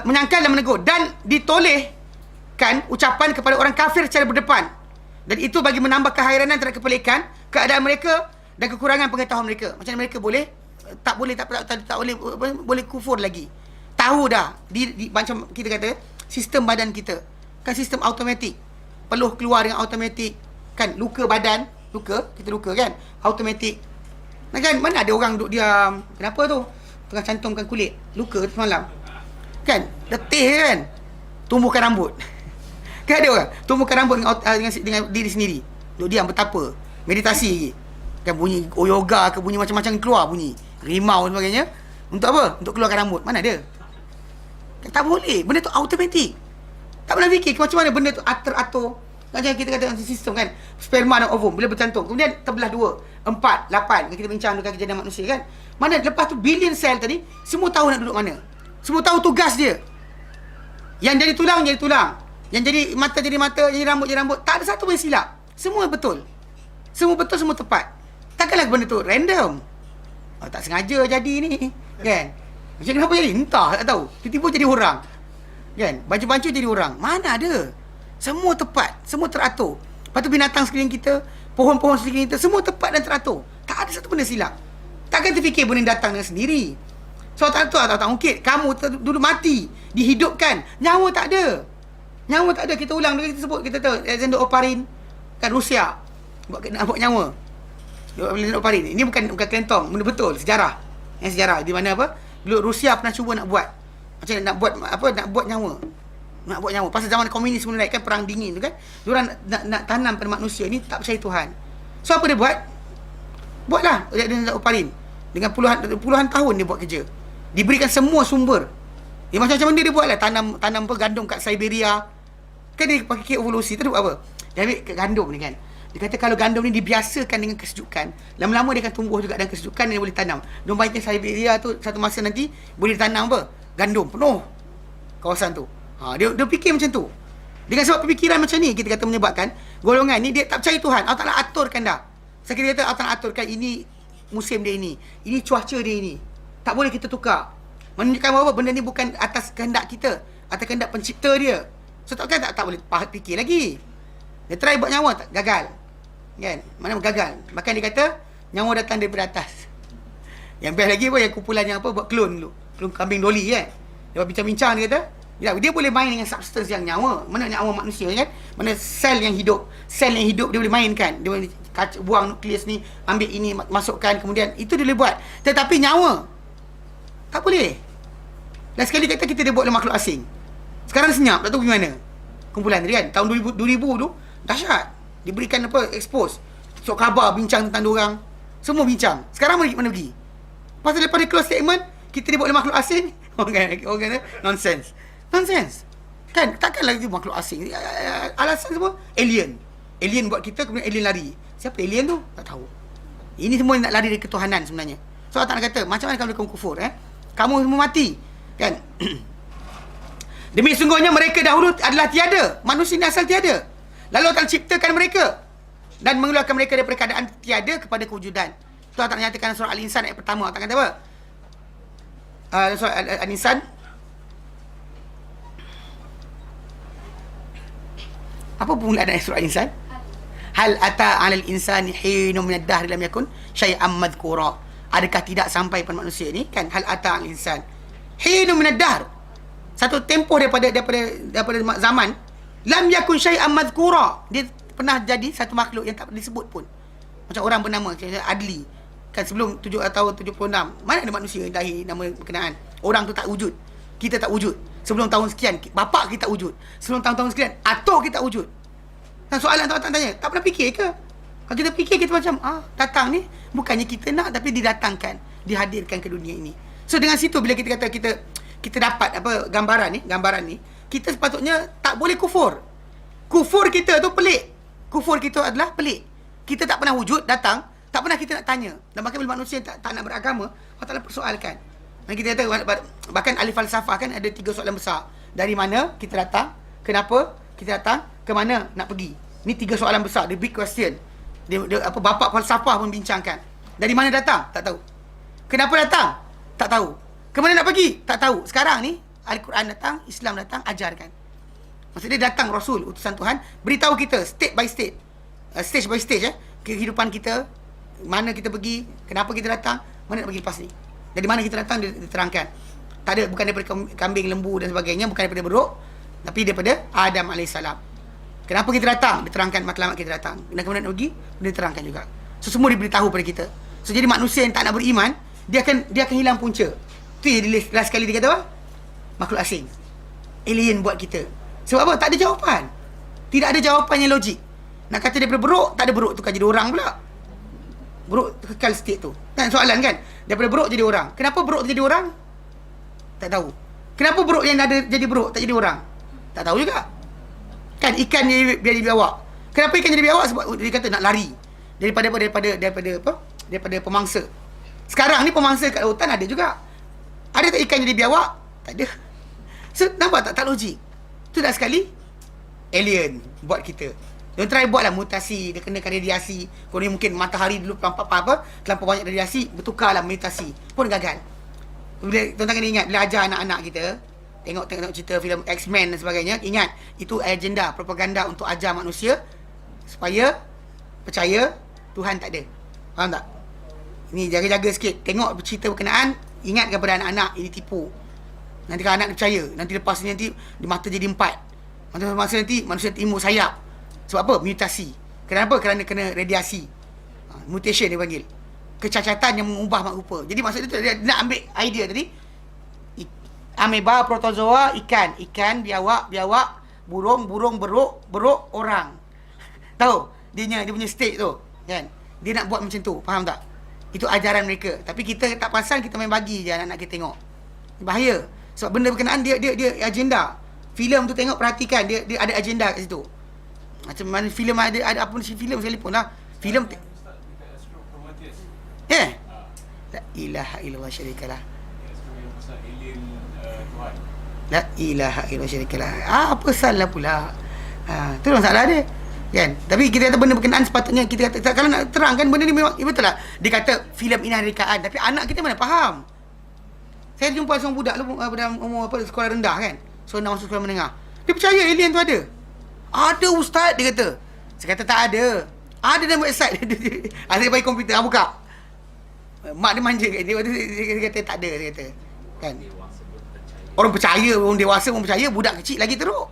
Menyangkal dan menegur. Dan ditolehkan ucapan kepada orang kafir secara berdepan. Dan itu bagi menambah keheranan terhadap kepelikan keadaan mereka dan kekurangan pengetahuan mereka. Macam mana mereka boleh tak boleh kufur lagi. Tahu dah macam kita kata sistem badan kita kan sistem automatik. Peluh keluar dengan automatik kan, luka badan, kita luka kan automatik. Kan mana ada orang duduk diam, kenapa tu? Tengah cantumkan kulit, luka semalam. Kan letih kan, tumbuhkan rambut. Kan ada orang tumbuhkan rambut dengan diri sendiri. Duduk diam bertapa, meditasi lagi. Kan bunyi yoga ke bunyi macam-macam keluar bunyi. Rimau dan sebagainya. Untuk apa? Untuk keluarkan rambut. Mana ada? Tak boleh. Benda tu automatik. Tak pernah fikir macam mana benda tu teratur. Macam kita kata sistem kan. Sperma dan ovum bila bercantum. Kemudian terbelah 2, 4, 8. Kita bincang dengan kejadian manusia kan. Mana lepas tu billion sel tadi semua tahu nak duduk mana. Semua tahu tugas dia. Yang jadi tulang jadi tulang. Yang jadi mata jadi mata, jadi rambut jadi rambut. Tak ada satu pun silap. Semua betul. Semua betul, semua tepat. Takkanlah benda tu random. Tak sengaja jadi ni. Kan? Macam kenapa jadi? Entah, tak tahu. Tiba-tiba jadi orang. Kan? Baju-baju jadi orang. Mana ada? Semua tepat. Semua teratur. Lepas tu binatang sekeliling kita, pohon-pohon sekeliling kita, semua tepat dan teratur. Tak ada satu benda silap. Takkan terfikir benda datang dengan sendiri. So tak mungkin. Kamu dulu mati. Dihidupkan. Nyawa tak ada. Nyawa tak ada. Kita ulang. Kita sebut. Kita tahu. Alexander Oparin. Kan Rusia. Nak buat nyawa. Alexander Oparin. Ini bukan kelentong. Benda betul. Sejarah. Yang sejarah. Di mana apa? Dulu Rusia pernah cuba nak buat. Macam nak buat nyawa. Nak buat nyawa. Pasal zaman komunis mula naik kan perang dingin tu kan. Diorang nak tanam pada manusia ni tak percaya Tuhan. So apa dia buat? Buatlah Alexander Oparin. Dengan puluhan tahun dia buat kerja. Diberikan semua sumber. Dia macam-macam benda dia buat lah. Tanam gandum kat Siberia. Kan dia pakai kek evolusi tu apa? Dia ambil gandum ni kan. Dia kata kalau gandum ni dibiasakan dengan kesejukan, lama-lama dia akan tumbuh juga dengan kesejukan dan dia boleh tanam. Dia bayangkan Siberia tu satu masa nanti boleh tanam apa? Gandum penuh kawasan tu. Dia fikir macam tu. Dengan sebab pemikiran macam ni kita kata menyebabkan golongan ni dia tak percaya Tuhan. Allah Ta'ala aturkan dah. Saya kira kata Allah Ta'ala aturkan ini musim dia ini. Ini cuaca dia ini. Tak boleh kita tukar. Menunjukkan bahawa benda ni bukan atas kehendak kita, atas kehendak pencipta dia. So tak boleh fikir lagi. Dia try buat nyawa, tak gagal. Kan? Mana gagal. Bahkan dia kata nyawa datang daripada atas. Yang best lagi pun yang kumpulan yang apa buat klon dulu. Klon kambing Dolly kan. Dia buat bincang-bincang, dia kata dia boleh main dengan substance yang nyawa. Mana nyawa manusia kan? Mana sel yang hidup. Sel yang hidup dia boleh mainkan. Dia boleh buang nukleus ni, ambil ini, masukkan, kemudian itu dia boleh buat. Tetapi nyawa tak boleh. Dan sekali kata kita dia buat oleh makhluk asing. Sekarang senyap, tak tahu bagaimana. Kumpulan tadi kan, tahun 2000 tu dahsyat. Diberikan apa, expose. So khabar bincang tentang diorang. Semua bincang. Sekarang mana pergi? Pasal daripada close statement, kita dia buat oleh makhluk asing. Orang kata nonsense. Kan, takkanlah itu makhluk asing. Alasan semua alien. Alien buat kita, kemudian alien lari. Siapa alien tu? Tak tahu. Ini semua nak lari dari ketuhanan sebenarnya. So Allah Ta'ala kata, macam mana kamu kufur kamu semua mati. Kan? Demi sungguhnya mereka dahulu adalah tiada. Manusia ini asal tiada. Lalu Allah Ta'ala ciptakan mereka dan mengeluarkan mereka daripada keadaan tiada kepada kewujudan. Itu Allah Ta'ala nyatakan surah Al-Insan ayat pertama. Allah Ta'ala kata apa? Surah Al-Insan. Apa permulaan ayat surah Al-Insan? Hal ata 'alal insani hinun minad dahr lam yakun syai'an madhkura. Adakah tidak sampai pada manusia ni kan? Hal ata 'alal insan hinun minad dahr. Satu tempoh daripada zaman lam yakun syai'an madhkura. Dia pernah jadi satu makhluk yang tak pernah disebut pun. Macam orang bernama Adli. Kan sebelum tahun 76, mana ada manusia yang lahir nama berkenaan. Orang tu tak wujud. Kita tak wujud. Sebelum tahun sekian, bapak kita wujud. Sebelum tahun-tahun sekian, atuk kita wujud. Dan soalan tu tak tanya, tak pernah fikir ke? Kalau kita fikir, kita macam, datang ni, bukannya kita nak, tapi didatangkan, dihadirkan ke dunia ini. So dengan situ, bila kita kata kita dapat apa gambaran ni, kita sepatutnya tak boleh kufur. Kufur kita tu pelik. Kufur kita adalah pelik. Kita tak pernah wujud, datang, tak pernah kita nak tanya. Dan bahkan bila manusia tak nak beragama, Allah Ta'ala persoalkan. Dan kita kata, bahkan ahli falsafah kan ada 3 soalan besar. Dari mana kita datang? Kenapa kita datang? Ke mana nak pergi? Ni 3 soalan besar, the big question. Bapa falsafah pun bincangkan. Dari mana datang? Tak tahu. Kenapa datang? Tak tahu. Ke mana nak pergi? Tak tahu. Sekarang ni Al-Quran datang, Islam datang, ajarkan. Maksudnya datang Rasul, utusan Tuhan, beritahu kita state by state, stage by stage kehidupan kita, mana kita pergi, kenapa kita datang, mana nak pergi lepas ni. Dari mana kita datang diterangkan. Tak ada, bukan daripada kambing, lembu dan sebagainya, bukan daripada beruk, tapi daripada Adam AS. Kenapa kita datang? Diterangkan matlamat kita datang. Dan kemudian nak pergi, diterangkan juga. So semua diberitahu pada kita. So jadi manusia yang tak nak beriman, dia akan hilang punca. Tu yang last sekali dia kata apa? Makhluk asing. Alien buat kita. Sebab apa? Tak ada jawapan. Tidak ada jawapan yang logik. Nak kata daripada beruk, tak ada beruk tukar jadi orang pula. Beruk kekal state tu. Kan soalan kan? Daripada beruk jadi orang. Kenapa beruk jadi orang? Tak tahu. Kenapa beruk yang ada jadi beruk tak jadi orang? Tak tahu juga. Kan ikan jadi biawak. Kenapa ikan jadi biawak? Sebab dia kata nak lari daripada pemangsa. Sekarang ni pemangsa kat lautan ada juga. Ada tak ikan jadi biawak? Tak ada. So nampak tak logik. Tu dah sekali alien buat kita. Dia try buatlah mutasi, dia kenakan radiasi. Kemudian mungkin matahari dulu terlampau banyak radiasi, bertukarlah mutasi. Pun gagal. Bila tuan-tuan kena ingat, bila ajar anak-anak kita tengok cerita filem X-Men dan sebagainya, ingat itu agenda propaganda untuk ajar manusia supaya percaya Tuhan tak ada. Faham tak? Ni jaga-jaga sikit. Tengok cerita berkenaan, ingat kepada anak-anak ini tipu. Nanti kalau anak dia percaya, nanti lepas ni nanti di mata jadi 4. Masa nanti manusia timbul sayap. Sebab apa? Mutasi. Kenapa? Kerana kena radiasi. Mutation dia panggil. Kecacatan yang mengubah mak rupa. Jadi maksud dia nak ambil idea tadi. Ameba, protozoa, ikan, biawak, burung, beruk, orang. Tahu? Dia punya state tu, kan? Dia nak buat macam tu, faham tak? Itu ajaran mereka. Tapi kita tak perasan, kita main bagi je anak-anak kita tengok. Bahaya. Sebab benda berkenaan dia agenda. Filem tu tengok, perhatikan, dia ada agenda kat situ. Macam mana filem ada apa pun filem sekalipun lah. Filem La ilaha illallah syarikalah. La ilaha illallah syarikalah. Apa salah pula? Tu masalah dia. Kan? Tapi kita kata benda berkenaan sepatutnya kita kata, kalau nak terangkan benda ni memang betul lah. Dia kata filem ini rekaan, tapi anak kita mana faham. Saya jumpa seorang budak dalam umur sekolah rendah kan. So nak masuk sekolah menengah. Dia percaya alien tu ada. Ada ustaz dia kata. Saya kata tak ada. Ada dalam website. Ada bagi komputer, buka. Mak dia manja kat dia kata tak ada, dia kata. Kan? Orang percaya, orang dewasa pun percaya, budak kecil lagi teruk.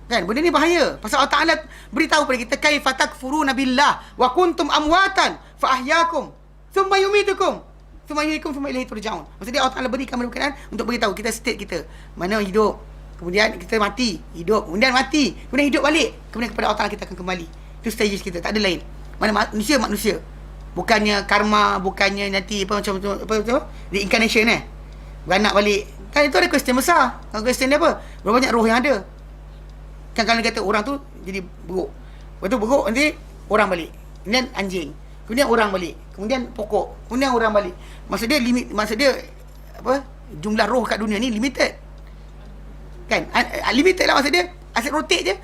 Kan, benda ni bahaya. Pasal Allah Taala beritahu pada kita kaifa takfuruna billah wa kuntum amwatan fa ahyaakum thumma yumitukum thumma yuhyikum thumma ilaihi turja'un. Maksudnya Allah Taala berikan berkenaan untuk beritahu kita state kita mana hidup, kemudian kita mati, hidup, kemudian mati, kemudian hidup balik, kemudian kepada Allah Taala kita akan kembali. Itu stages kita, tak ada lain. Mana manusia. Bukannya karma, bukannya nanti macam reincarnation beranak balik. Kan itu ada question besar. Kalau question dia apa? Berapa banyak roh yang ada? Kan kalau dia kata orang tu jadi buruk. Lepas tu buruk nanti orang balik. Kemudian anjing. Kemudian orang balik. Kemudian pokok. Kemudian orang balik. Maksud dia apa? Jumlah roh kat dunia ni limited. Kan? Limited lah maksud dia. Asyik rotate je.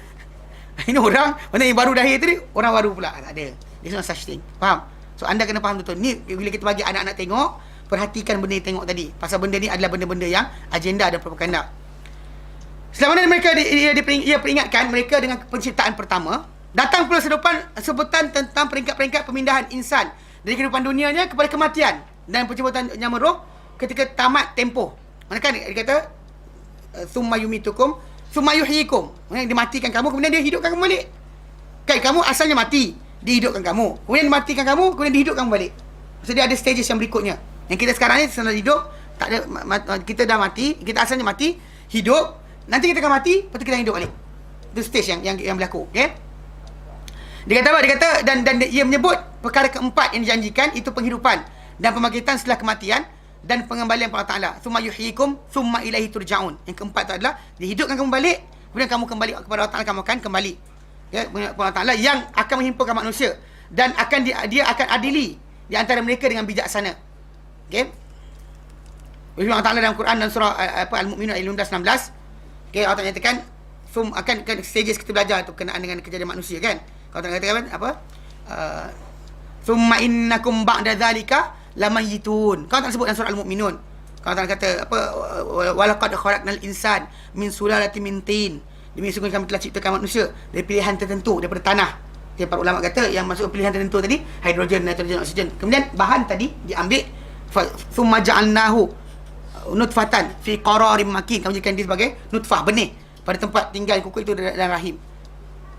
Ini orang, mana yang baru lahir tadi, orang baru pula. Tak ada. There's no such thing. Faham? So anda kena faham betul. Ni bila kita bagi anak-anak tengok, perhatikan benda yang tengok tadi. Pasal benda ni adalah benda-benda yang agenda dan propaganda. Selama mana mereka ia peringatkan mereka dengan penciptaan pertama, datang pula sebutan tentang peringkat-peringkat pemindahan insan dari kehidupan dunianya kepada kematian dan penjemputan nyawa roh ketika tamat tempoh. Manakah dia kata summa yumitukum summa yuhyikum. Dia matikan kamu kemudian dia hidupkan kamu balik. Kan kamu asalnya mati, dia hidupkan kamu. Kemudian dia matikan kamu, kemudian dia hidupkan kamu balik. Maksud dia ada stages yang berikutnya. Yang kita sekarang ni sedang hidup, tak ada kita dah mati, kita asalnya mati, hidup. Nanti kita akan mati, lepas tu kita hidup balik. Itu stage yang berlaku, okey? Dia kata apa? Dia kata dan ia menyebut perkara keempat yang dijanjikan itu penghidupan dan pembangkitan setelah kematian dan pengembalian kepada Allah Taala. Summa yuhyikum summa ilaihi turja'un. Yang keempat itu adalah dihidupkan kamu balik, kemudian kamu kembali kepada Allah Taala, kamu akan kembali. Ya, kepada Allah Taala yang akan menghimpunkan manusia dan dia akan adili di antara mereka dengan bijaksana. Okey? Allah Taala dalam Quran dan surah Al-Mu'minun ayat 15-16. Okay, Allah Ta'ala nyatakan akan stages kita belajar tu berkenaan dengan kejadian manusia kan. Kalau Ta'ala katakan apa? Summa innakum ba'da dzalika lamayitun. Kalau Ta'ala sebut dalam surah Al-Mu'minun. Kalau Ta'ala kata apa? Walaqad khalaqnal insan min sulalatin min tin. Demi sungguh kami telah ciptakan manusia dari pilihan tertentu daripada tanah. Okay, para ulama kata yang masuk pilihan tertentu tadi hidrogen, nitrogen, oksigen. Kemudian bahan tadi diambil summa ja'alnahu nutfatan fi qararin makin. Kami jadikan dia sebagai nutfah, benih pada tempat tinggal kuku itu dalam rahim.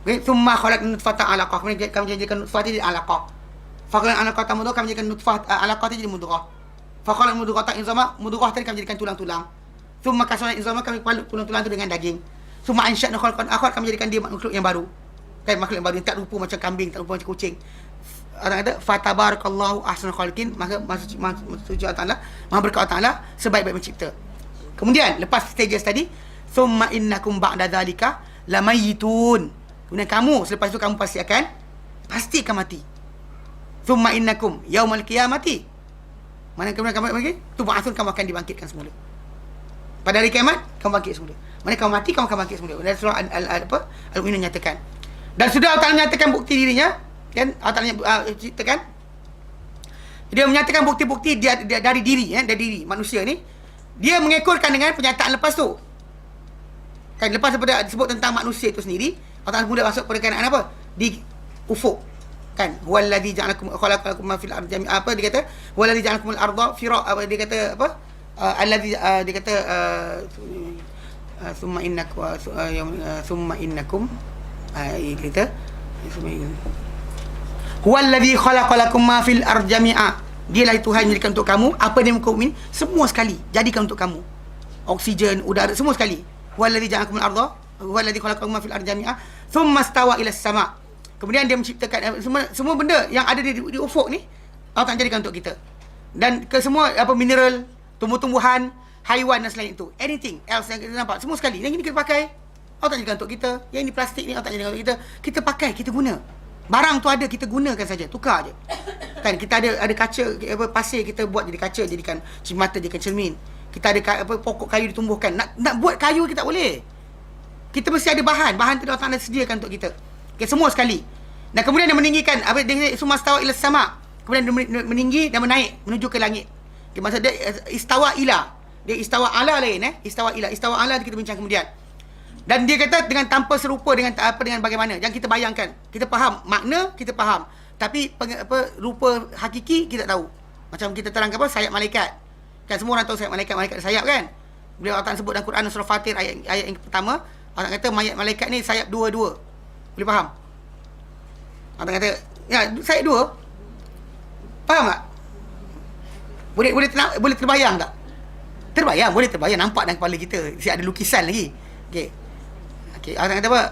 Okey, thumma khalaqna nutfatan 'alaqah. Kemudian kami jadikan nutfah itu jadi 'alaqah. Fa khalaqna 'alaqah mudghah, kami jadikan nutfah 'alaqah itu jadi mudghah. Fa khalaqna mudghah izama, mudghah tadi kami jadikan tulang-tulang. Thumma kasawna izama, kami balut tulang-tulang itu dengan daging. Thumma ansha'na khalqan akhar, kami jadikan dia makhluk yang baru. Kan makhluk yang baru yang tak rupa macam kambing, tak rupa macam kucing. Orang kata fatabarakallahu ahsanul khaliqin, maka maksud Allah Taala, Maha berkat Allah Taala sebaik-baik pencipta. Kemudian lepas stages tadi, summa innakum ba'da dzalika lamayitun. Kemudian kamu selepas itu kamu pasti akan mati. Summa innakum yaumal qiyamati. Mana kemudian kamu lagi? Tub'atsun, kamu akan dibangkitkan semula. Pada hari kiamat kamu bangkit semula. Mana kamu mati, kamu akan bangkit semula. Dan surah Al-Mu'minun nyatakan. Dan sudah Allah Taala nyatakan bukti dirinya. Kan Allah Ta'ala ceritakan dia menyatakan bukti-bukti dia dari diri dari diri manusia ni. Dia mengekorkan dengan pernyataan lepas tu. Kan lepas daripada disebut tentang manusia itu sendiri, Allah Ta'ala mula masuk perkataan apa? Di ufuk. Kan wallazi ja'alakum khalaqakum ma fil ardi jami'a. Apa dia kata? Wallazi ja'alakum al-ardha fira. Apa dia kata apa? Allazi dia kata summa innakum kita huwallazi khalaqalakum ma fil ardi jami'a. Dialah Tuhan yang jadikan untuk kamu apa yang muka bumi semua sekali, jadikan untuk kamu. Oksigen, udara, semua sekali. Huwallazi ja'alakum al-ardha, huwallazi khalaqakum ma fil ardi jami'a, thumma stawa ila as-sama'. Kemudian dia menciptakan semua benda yang ada di ufuk ni Allah Ta'ala jadikan untuk kita. Dan ke semua apa mineral, tumbuh-tumbuhan, haiwan dan selain itu. Anything else yang kita nampak semua sekali. Yang ini kita pakai Allah Ta'ala jadikan untuk kita. Yang ini plastik ni Allah Ta'ala jadikan untuk kita. Kita pakai, kita guna. Barang tu ada, kita gunakan saja, tukar je. Kan kita ada kaca apa pasir, kita buat jadi kaca, jadikan mata, jadikan cermin. Kita ada apa pokok kayu ditumbuhkan. Nak buat kayu kita tak boleh. Kita mesti ada bahan tu Allah Ta'ala sediakan untuk kita. Okay, semua sekali. Dan kemudian dia meninggikan, apa dia summa stawa ila sama. Kemudian dia meninggi dan menaik menuju ke langit. Okay, maksud dia istawa ila. Dia istawa ala lain Istawa ila. Istawa ala kita bincang kemudian. Dan dia kata dengan tanpa serupa dengan dengan bagaimana. Yang kita bayangkan. Kita faham makna, kita faham. Tapi rupa hakiki kita tahu. Macam kita terangkan sayap malaikat. Kan semua orang tahu sayap malaikat ada sayap kan. Bila Allah Ta'ala sebut dalam Quran surah Fatir ayat yang pertama, Allah kata malaikat ni sayap dua-dua. Boleh faham? Allah kata ya sayap dua. Faham tak? Boleh terbayang tak? Boleh terbayang, nampak dalam kepala kita. Ada lukisan lagi. Okey, Allah kata apa?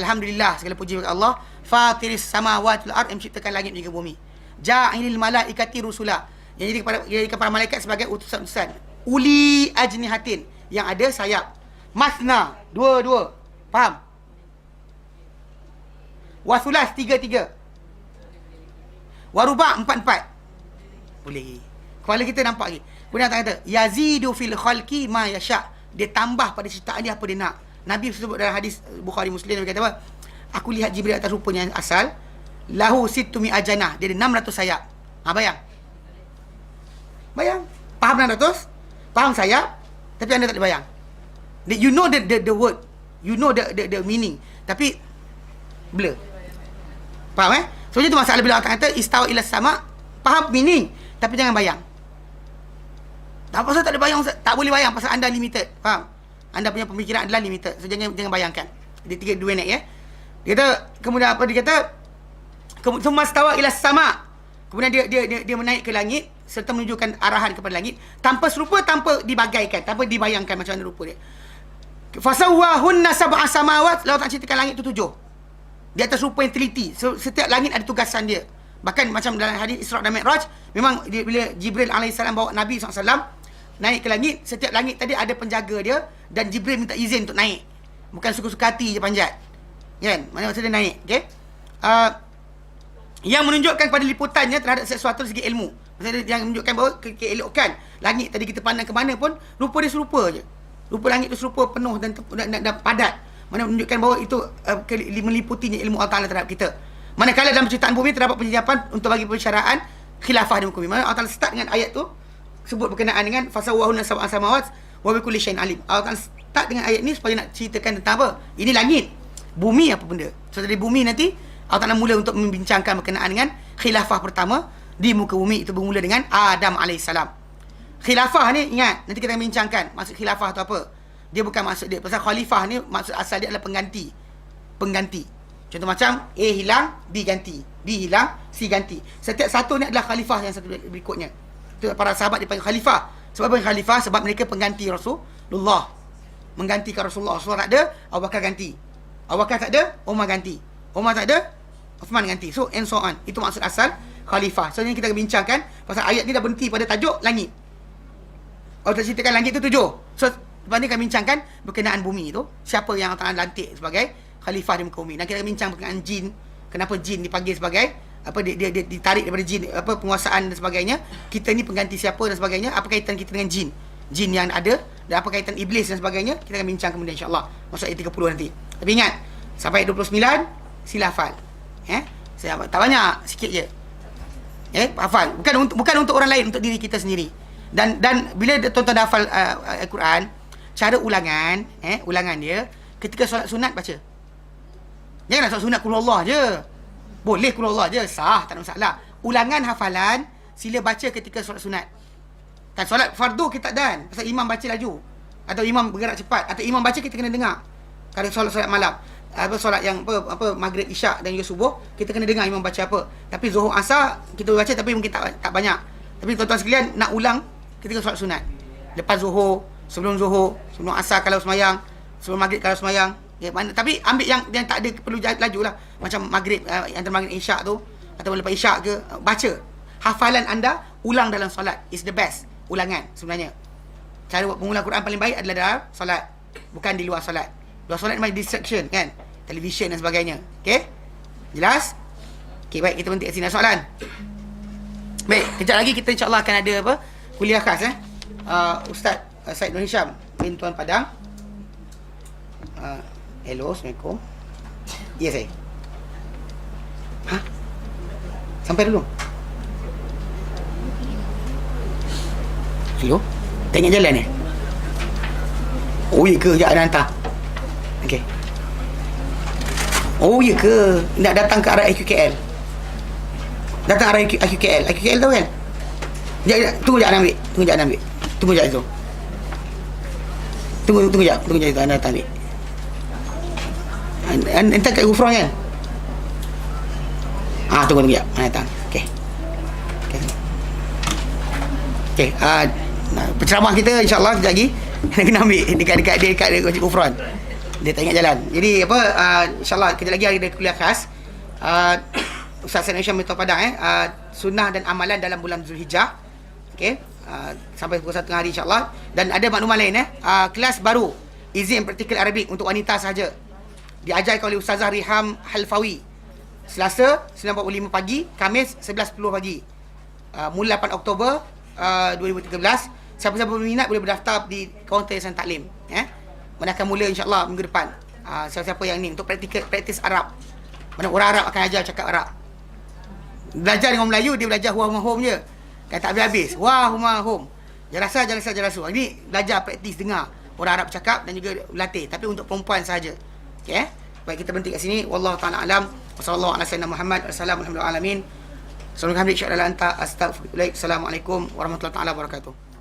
Alhamdulillah, segala puji bagi Allah, Fatiris samawati wal ard, yang menciptakan langit dan juga bumi. Ja'ilil malaikati rusula, yang jadikan para malaikat sebagai utusan-utusan. Uli ajnihatin, yang ada sayap. Masna, dua-dua. Faham? Wasulas, tiga-tiga. Waruba', empat-empat. Boleh. Kepala kita nampak lagi. Kemudian Allah kata, yazidu fil khalqi ma yasha'. Dia tambah pada ciptaan dia apa dia nak. Nabi sebut dalam hadis Bukhari Muslim, dia kata apa? Aku lihat Jibril atas rupanya asal. Lahu sittumi ajanah. Dia ada 600 sayap. Bayang. Faham 600? Faham sayap? Tapi anda tak ada bayang. You know the word. You know the meaning. Tapi blur. Faham So itu masalah bila Allah kata istawa ila sama. Faham meaning, tapi jangan bayang. Tak pasal tak ada bayang, tak boleh bayang pasal anda limited. Faham? Anda punya pemikiran adalah limited. So jangan bayangkan. Dia 3-2 naik Dia kata kemudian apa dia kata? Summa stawa ila sama. Kemudian dia menaik ke langit serta menunjukkan arahan kepada langit tanpa serupa, tanpa dibagaikan, tanpa dibayangkan macam mana rupa dia. Fasawwahunna sab'a samawat. Allah tak ciptakan langit itu 7. Di atas rupa yang teliti. So, setiap langit ada tugasan dia. Bahkan macam dalam hadis Isra' dan Mi'raj, memang bila Jibril alaihissalam bawa Nabi SAW naik ke langit, setiap langit tadi ada penjaga dia dan Jibril minta izin untuk naik. Bukan suka-suka hati je panjat. Kan? Mana maksud dia naik, okey? Yang menunjukkan kepada liputannya terhadap sesuatu segi ilmu. Maksudnya yang menunjukkan bahawa keelokkan langit tadi kita pandang ke mana pun rupa dia serupa je. Rupa langit tu serupa, penuh dan padat. Mana menunjukkan bahawa itu meliputinya ilmu Allah Ta'ala terhadap kita. Manakala dalam penciptaan bumi terdapat penyiapan untuk bagi persyaraan khilafah di muka bumi. Mana Allah Ta'ala start dengan ayat tu sebut berkenaan dengan fasawwahunna sab'a samawat wa bi kulli syai'in alim. Allah Ta'ala start dengan ayat ni supaya nak ceritakan tentang apa? Ini langit, bumi apa benda. So dari bumi nanti Allah Ta'ala mula untuk membincangkan berkenaan dengan khilafah pertama di muka bumi. Itu bermula dengan Adam alaihissalam. Khilafah ni ingat, nanti kita akan bincangkan maksud khilafah tu apa. Dia bukan maksud dia, pasal khalifah ni maksud asal dia adalah pengganti. Contoh macam A hilang, B ganti, B hilang, C ganti. Setiap satu ni adalah khalifah yang satu berikutnya. Itu para sahabat dipanggil khalifah. Sebab apa khalifah? Sebab mereka pengganti Rasulullah. Menggantikan Rasulullah. Rasulullah tak ada, Abu Bakar ganti. Abu Bakar tak ada, Umar ganti. Umar tak ada, Uthman ganti. So and so on. Itu maksud asal khalifah. So ini kita akan bincangkan pasal ayat ni dah berhenti pada tajuk langit. Allah ceritakan langit tu 7. So lepas ni kami bincangkan berkenaan bumi tu. Siapa yang Allah Ta'ala lantik sebagai khalifah di muka bumi. Dan kita bincang berkenaan jin. Kenapa jin dipanggil sebagai apa, dia ditarik daripada jin, apa penguasaan dan sebagainya. Kita ni pengganti siapa dan sebagainya. Apa kaitan kita dengan jin? Jin yang ada dan apa kaitan iblis dan sebagainya. Kita akan bincang kemudian insya-Allah masa ayat 30 nanti. Tapi ingat, sampai ayat 29 sila hafal. Saya tak banyak, sikit je. Hafal. Bukan untuk orang lain, untuk diri kita sendiri. Dan bila tuan-tuan dah hafal Al-Quran, cara ulangan dia ketika solat sunat baca. Jangan nak solat sunat qul Allah je. Boleh qul Allah je, sah, tak ada masalah. Ulangan hafalan sila baca ketika solat sunat. Kan solat fardu kita tak dan, pasal imam baca laju atau imam bergerak cepat atau imam baca kita kena dengar. Kalau solat malam, solat yang apa maghrib, isyak dan juga subuh, kita kena dengar imam baca apa. Tapi zuhur, asar kita baca tapi mungkin tak banyak. Tapi tuan-tuan sekalian nak ulang ketika solat sunat. Lepas zuhur, sebelum zuhur, sebelum asar kalau semayang, sebelum maghrib kalau semayang. Tapi ambil yang tak ada perlu laju lah. Macam maghrib, antara maghrib isyak tu, atau lepas isyak ke, baca. Hafalan anda ulang dalam solat is the best. Ulangan sebenarnya. Cara buat pengulang Quran paling baik adalah dalam solat, bukan di luar solat. Luar solat macam distraction kan, television dan sebagainya. Okey, jelas? Okey, baik, kita berhenti kat sini soalan. Baik, kejap lagi kita insya-Allah akan ada apa, kuliah khas Ustaz Said Nur Hisham bin Tuan Padang. Hello, Assalamualaikum. Ya, saya. Ha? Sampai dulu. Hello? Tengok jalan ni. Oh ya ke? Sekejap ada hantar. Okey. Oh ya ke? Nak datang ke arah IQKL. Datang arah IQKL. IQKL tahu kan? Sekejap, tunggu sekejap nak ambil. Tunggu sekejap nak ambil. Tunggu sekejap itu. Tunggu sekejap itu anda datang ambil. Anda kat Gufron kan? Tunggu sekejap. Anda datang. Okey. Okey, penceramah kita insya-Allah kejap lagi kena ambil dekat Masjid Gufron. Dia tak ingat jalan. Jadi apa insya-Allah kejap lagi ada kuliah khas. Ustaz Said Hisham Mitra Padang sunnah dan amalan dalam bulan Zulhijjah. Okey. Sampai pukul 1 hari insya-Allah, dan ada maklumat lain kelas baru izin praktikal Arabik untuk wanita sahaja. Diajarkan oleh Ustazah Riham Halfawi. Selasa 9.45 pagi, Khamis 11.10 pagi. Mula 8 Oktober 2013. Siapa-siapa berminat boleh berdaftar di kaunter Yayasan Taklim. Mana akan mula insya-Allah minggu depan. Siapa-siapa yang ni untuk praktis Arab. Mana orang Arab akan ajar cakap Arab. Belajar dengan Melayu, dia belajar huwa hum je. Kan tak habis-habis. Wa huma hum. Jalasa. Ini belajar praktis dengar orang Arab cakap dan juga berlatih, tapi untuk perempuan sahaja. Okey. Baik, kita berhenti kat sini. Wallahu taala alam. Wassallallahu ala sayyidina Muhammad. Assalamualaikum warahmatullahi wabarakatuh. Assalamualaikum warahmatullahi wabarakatuh. Assalamualaikum warahmatullahi wabarakatuh.